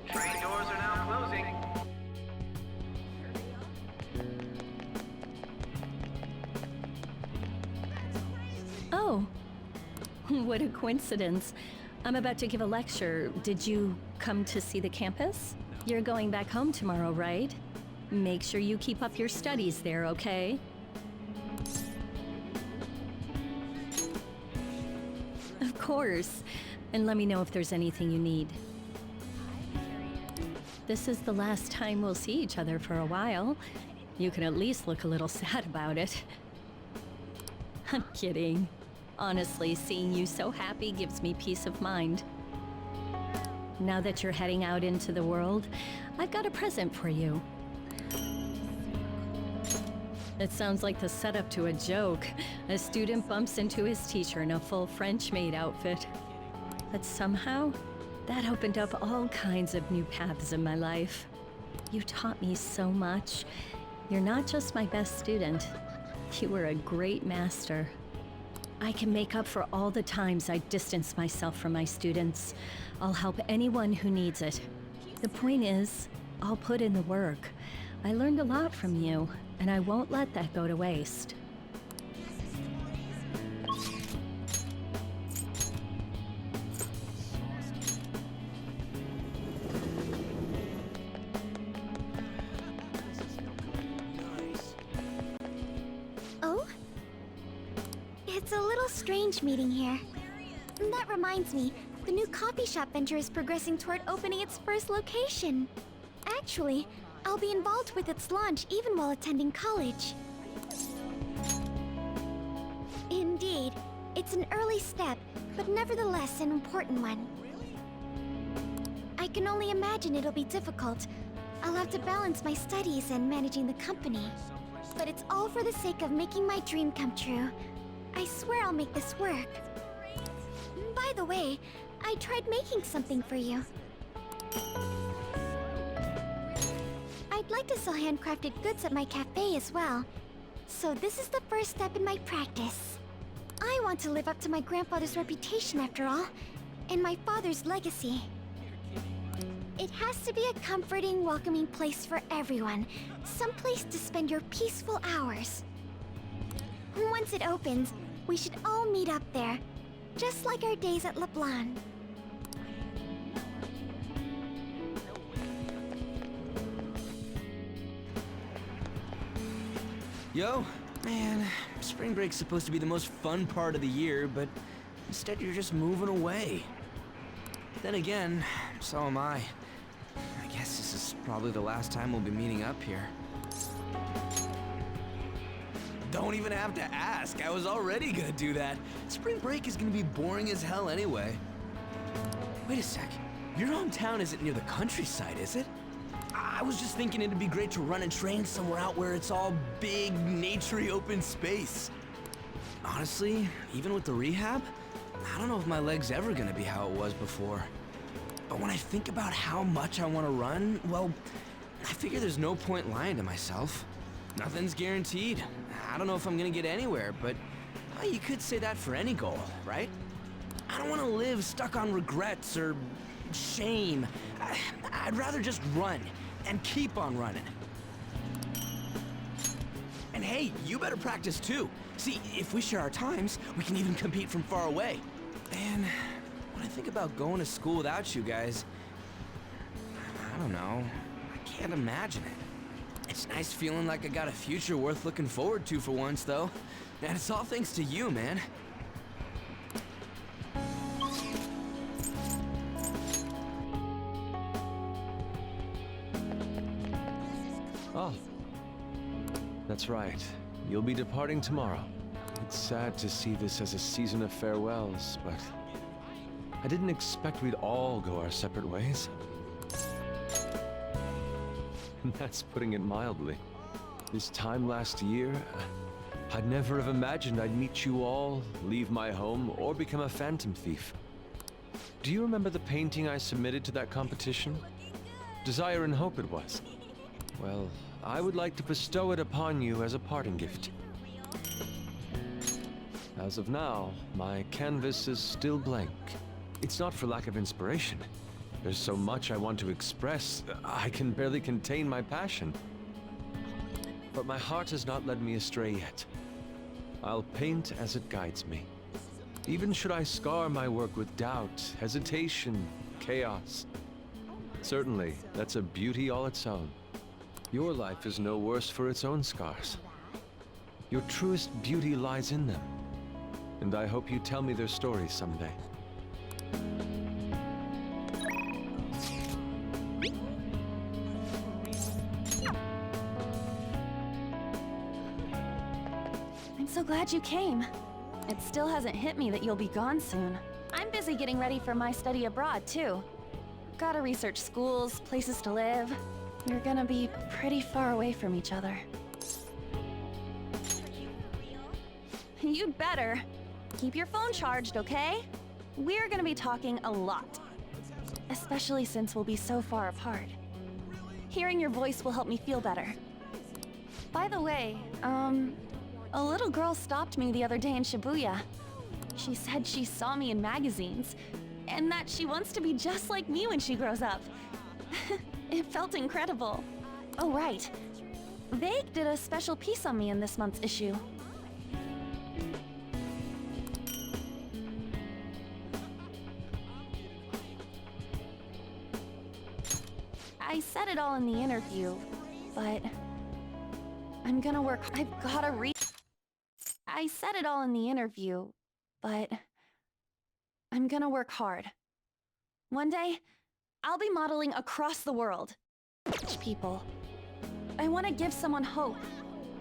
Train doors are now closing. Oh, what a coincidence. I'm about to give a lecture. Did you come to see the campus? You're going back home tomorrow, right? Make sure you keep up your studies there, okay? Of course. And let me know if there's anything you need. This is the last time we'll see each other for a while. You can at least look a little sad about it. I'm kidding. Honestly, seeing you so happy gives me peace of mind. Now that you're heading out into the world, I've got a present for you. It sounds like the setup to a joke. A student bumps into his teacher in a full French maid outfit. But somehow, that opened up all kinds of new paths in my life. You taught me so much. You're not just my best student. You were a great master. I can make up for all the times I distanced myself from my students. I'll help anyone who needs it. The point is, I'll put in the work. I learned a lot from you, and I won't let that go to waste. Oh? It's a little strange meeting here. That reminds me, the new coffee shop venture is progressing toward opening its first location. Actually, I'll be involved with its launch even while attending college. Indeed, it's an early step, but nevertheless an important one. I can only imagine it'll be difficult. I'll have to balance my studies and managing the company. But it's all for the sake of making my dream come true. I swear I'll make this work. By the way, I tried making something for you. I'd like to sell handcrafted goods at my cafe as well. So this is the first step in my practice. I want to live up to my grandfather's reputation after all, and my father's legacy. It has to be a comforting, welcoming place for everyone. Some place to spend your peaceful hours. Once it opens, we should all meet up there, just like our days at LeBlanc. Yo, man, spring break's supposed to be the most fun part of the year, but instead you're just moving away. Then again, so am I. I guess this is probably the last time we'll be meeting up here. Don't even have to ask, I was already gonna do that. Spring break is gonna be boring as hell anyway. Wait a sec, your hometown isn't near the countryside, is it? I was just thinking it'd be great to run and train somewhere out where it's all big, naturey open space. Honestly, even with the rehab, I don't know if my leg's ever gonna be how it was before. But when I think about how much I want to run, well, I figure there's no point lying to myself. Nothing's guaranteed. I don't know if I'm gonna get anywhere, but you could say that for any goal, right? I don't want to live stuck on regrets or shame. I'd rather just run and keep on running. And hey, you better practice too. See, if we share our times, we can even compete from far away. And when I think about going to school without you guys, I don't know. I can't imagine it. It's nice feeling like I got a future worth looking forward to for once, though. And it's all thanks to you, man. Oh, that's right. You'll be departing tomorrow. It's sad to see this as a season of farewells, but I didn't expect we'd all go our separate ways. And that's putting it mildly. This time last year, I'd never have imagined I'd meet you all, leave my home, or become a phantom thief. Do you remember the painting I submitted to that competition? Desire and Hope it was. Well, I would like to bestow it upon you as a parting gift. As of now, my canvas is still blank. It's not for lack of inspiration. There's so much I want to express, I can barely contain my passion. But my heart has not led me astray yet. I'll paint as it guides me. Even should I scar my work with doubt, hesitation, chaos. Certainly, that's a beauty all its own. Your life is no worse for its own scars. Your truest beauty lies in them. And I hope you tell me their stories someday. I'm so glad you came. It still hasn't hit me that you'll be gone soon. I'm busy getting ready for my study abroad, too. Gotta research schools, places to live. You're gonna be pretty far away from each other. You'd better. Keep your phone charged, okay? We're gonna be talking a lot. Especially since we'll be so far apart. Hearing your voice will help me feel better. By the way, a little girl stopped me the other day in Shibuya. She said she saw me in magazines, and that she wants to be just like me when she grows up. It felt incredible. Oh, right. Vague did a special piece on me in this month's issue. I said it all in the interview, but I'm gonna work. I've gotta read. I said it all in the interview, but I'm gonna work hard. One day, I'll be modeling across the world. People. I want to give someone hope.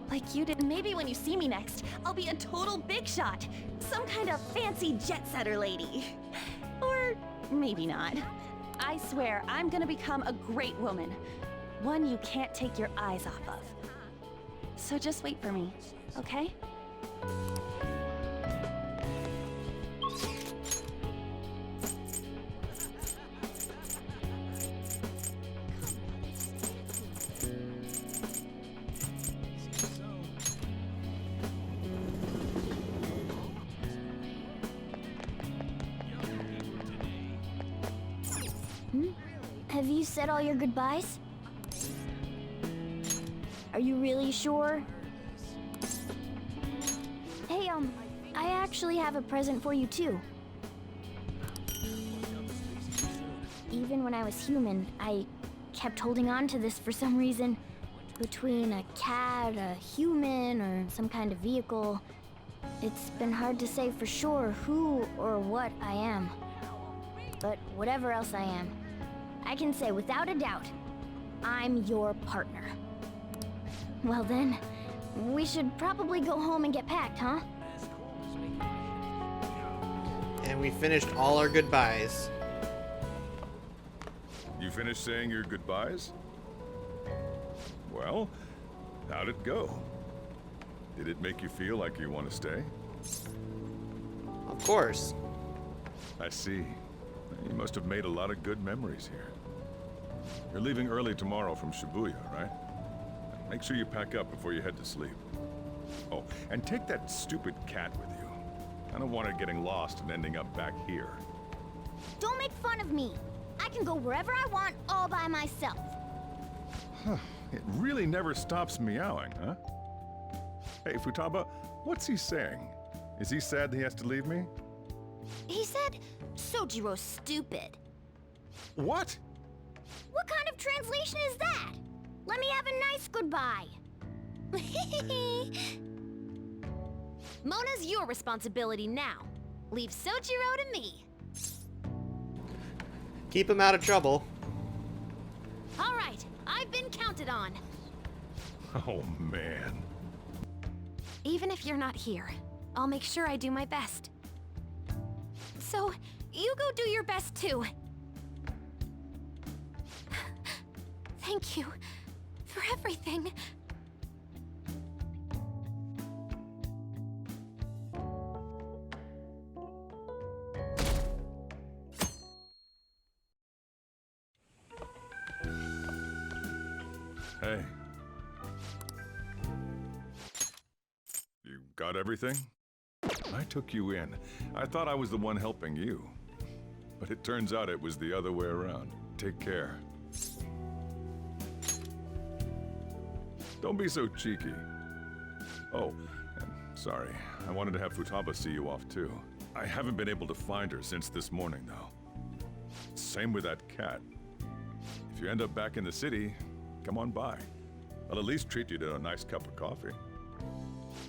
Like you did. Maybe when you see me next, I'll be a total big shot. Some kind of fancy jet-setter lady. Or maybe not. I swear, I'm gonna become a great woman. One you can't take your eyes off of. So just wait for me, okay? Have you said all your goodbyes? Are you really sure? Hey, I actually have a present for you too. Even when I was human, I kept holding on to this for some reason. Between a cat, a human, or some kind of vehicle, it's been hard to say for sure who or what I am. But whatever else I am, I can say without a doubt, I'm your partner. Well then, we should probably go home and get packed, huh? And we finished all our goodbyes. You finished saying your goodbyes? Well, how'd it go? Did it make you feel like you want to stay? Of course. I see. You must have made a lot of good memories here. You're leaving early tomorrow from Shibuya, right? Make sure you pack up before you head to sleep. Oh, and take that stupid cat with you. I don't want it getting lost and ending up back here. Don't make fun of me. can go wherever I want all by myself. Huh. It really never stops meowing, huh? Hey, Futaba, what's he saying? Is he sad that he has to leave me? He said, Sojiro's stupid. What? What kind of translation is that? Let me have a nice goodbye. Mona's your responsibility now. Leave Sojiro to me. Keep him out of trouble. All right, I've been counted on. Oh, man. Even if you're not here, I'll make sure I do my best. So, you go do your best too. Thank you for everything. Hey. You got everything? I took you in. I thought I was the one helping you. But it turns out it was the other way around. Take care. Don't be so cheeky. Oh, and sorry. I wanted to have Futaba see you off too. I haven't been able to find her since this morning, though. Same with that cat. If you end up back in the city, come on by. I'll at least treat you to a nice cup of coffee.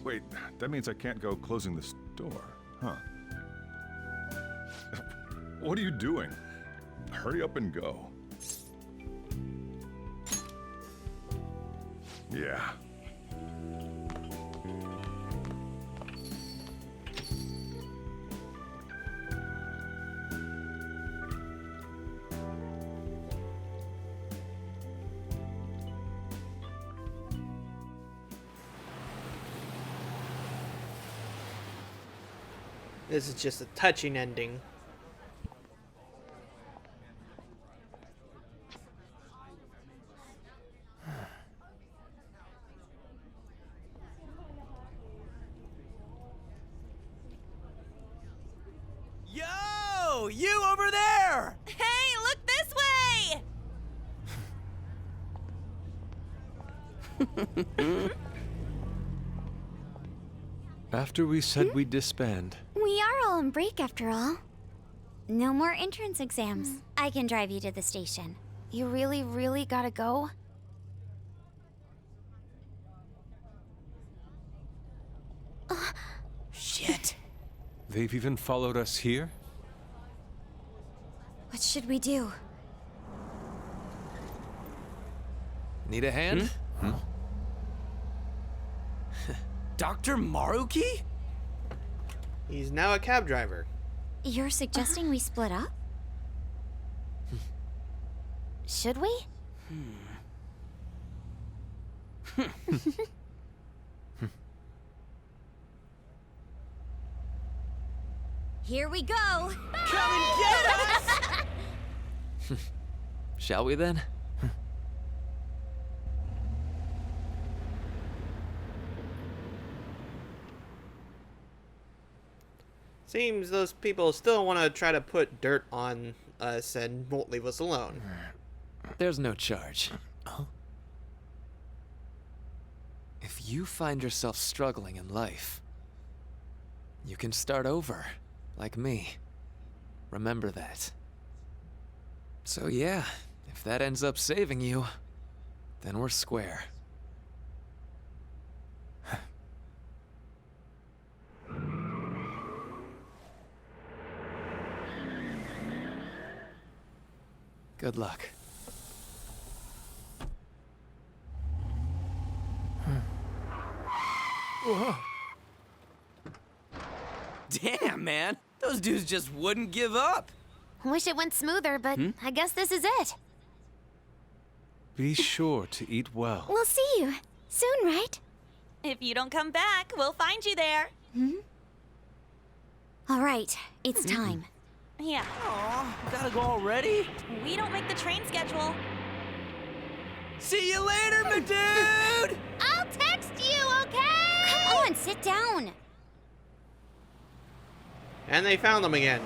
Wait, that means I can't go closing the store, huh? What are you doing? Hurry up and go. Yeah. This is just a touching ending. Yo! You over there! Hey, look this way! After we said we'd disband, We are all on break after all. No more entrance exams. I can drive you to the station. You really gotta go? Shit. they've even followed us here? What should we do? Need a hand? Dr. Maruki? He's now a cab driver. You're suggesting we split up? Should we? Here we go! Come and get us! Shall we then? Seems those people still want to try to put dirt on us and won't leave us alone. There's no charge. If you find yourself struggling in life, you can start over, like me. Remember that. So yeah, if that ends up saving you, then we're square. Good luck. Damn, man. Those dudes just wouldn't give up. Wish it went smoother, but I guess this is it. Be sure to eat well. We'll see you soon, right? If you don't come back, we'll find you there. All right, it's time. Yeah. Aw, gotta go already? We don't make the train schedule. See you later, my dude! I'll text you, okay? Come on, sit down. And they found them again.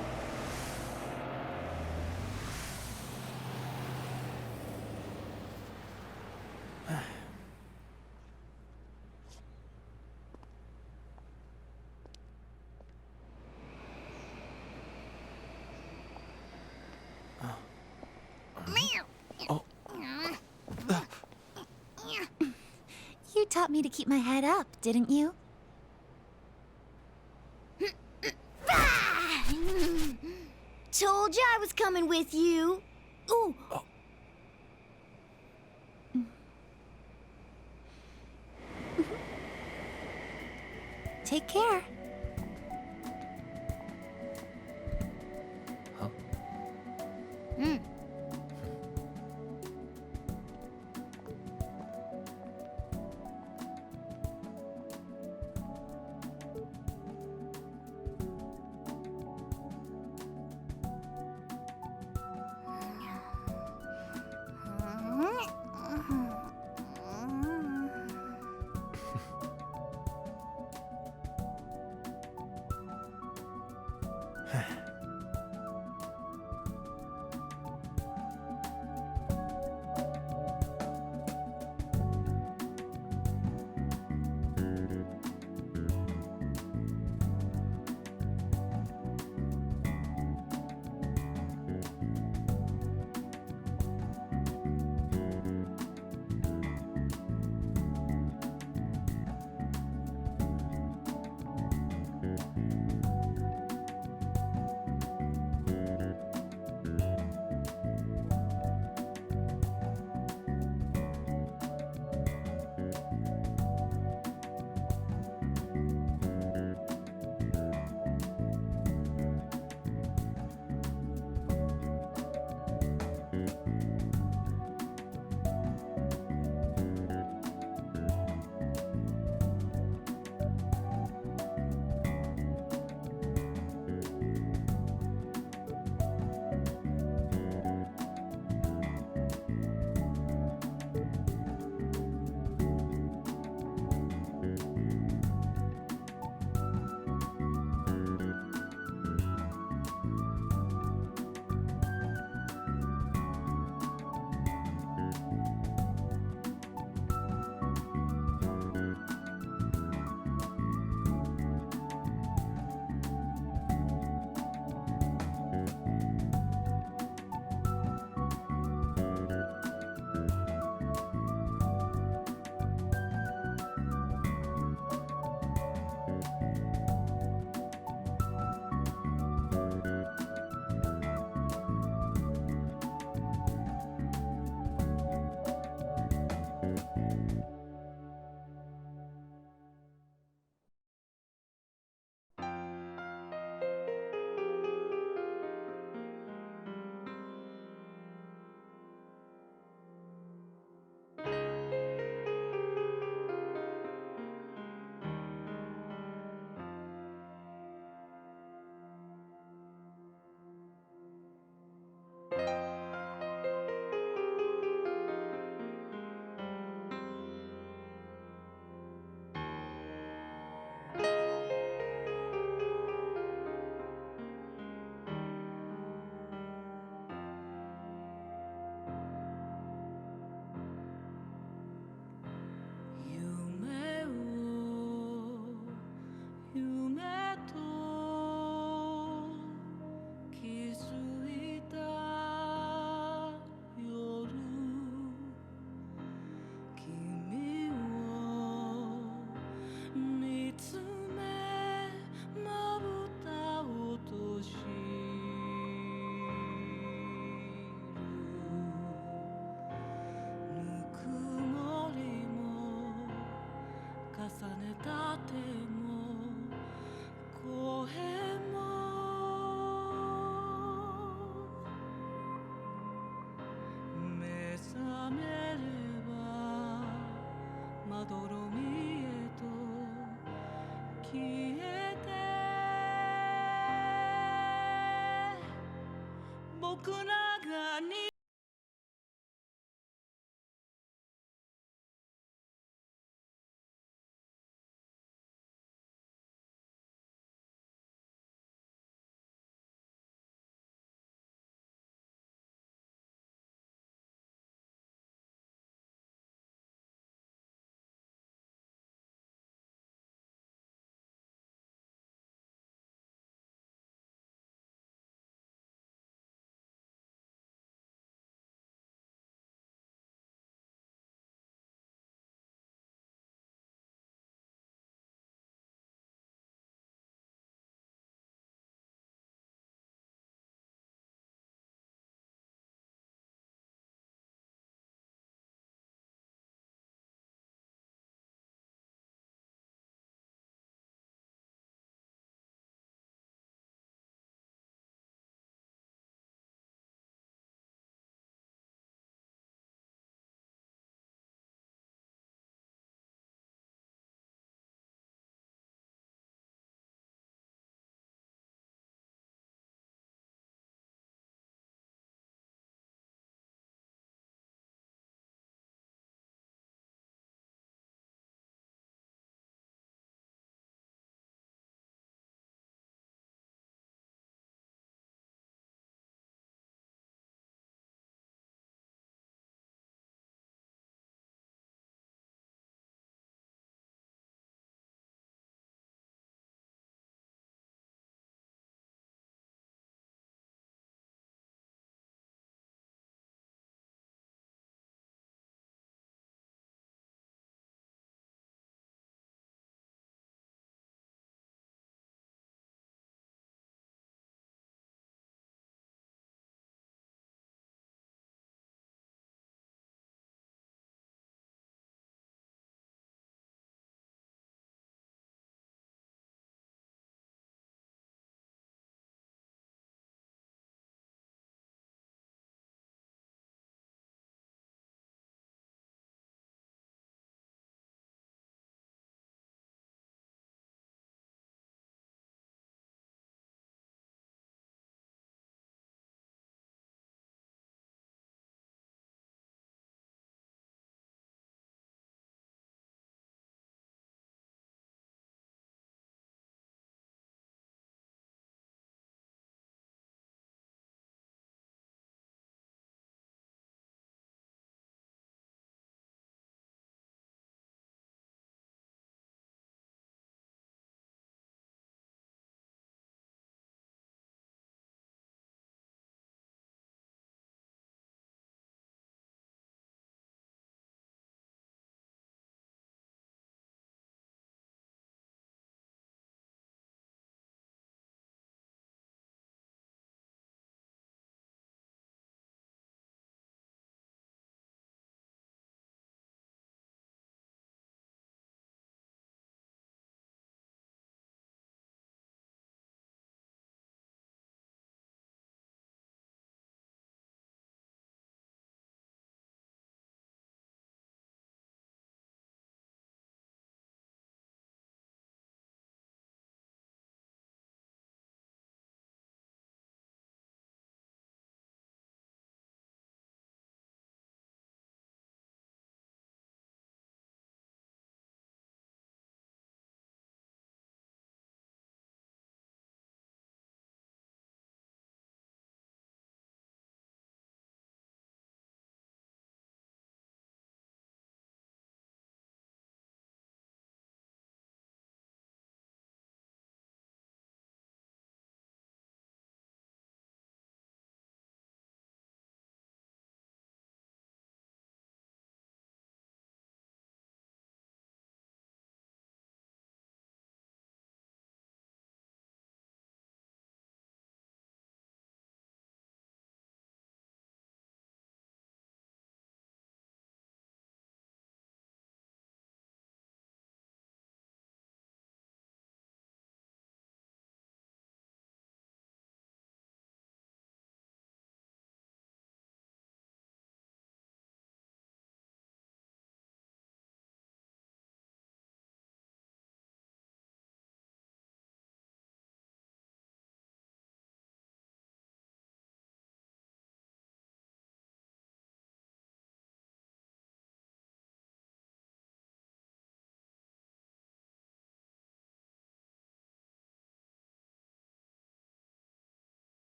taught me to keep my head up, didn't you? Told you I was coming with you. Ooh. Oh. Take care. Huh?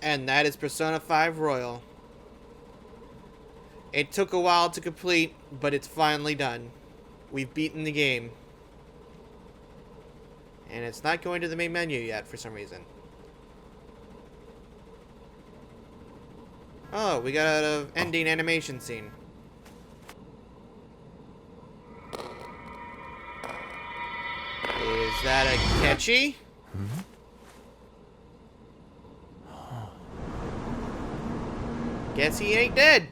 And that is Persona 5 Royal. It took a while to complete, but it's finally done. We've beaten the game. And it's not going to the main menu yet for some reason. Oh, we got an ending animation scene. Is that a Ketchy? Guess he ain't dead.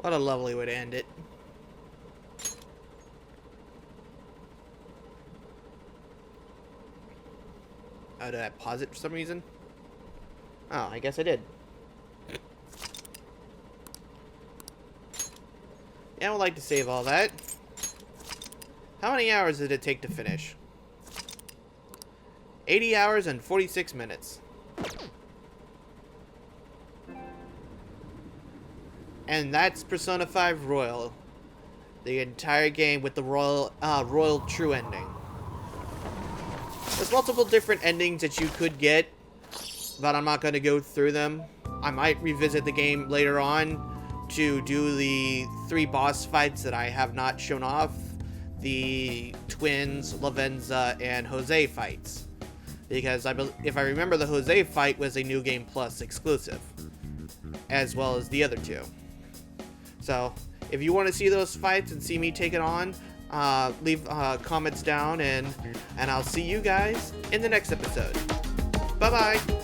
What a lovely way to end it. Oh, did I pause it for some reason? Oh, I guess I did. Yeah, I would like to save all that. How many hours did it take to finish? 80 hours and 46 minutes. And that's Persona 5 Royal. The entire game with the Royal True ending. There's multiple different endings that you could get, but I'm not going to go through them. I might revisit the game later on to do the 3 boss fights that I have not shown off. The twins, Lavenza, and Jose fights. Because if I remember, the Jose fight was a New Game Plus exclusive, as well as the other 2. So, if you want to see those fights and see me take it on, leave comments down, and I'll see you guys in the next episode. Bye-bye!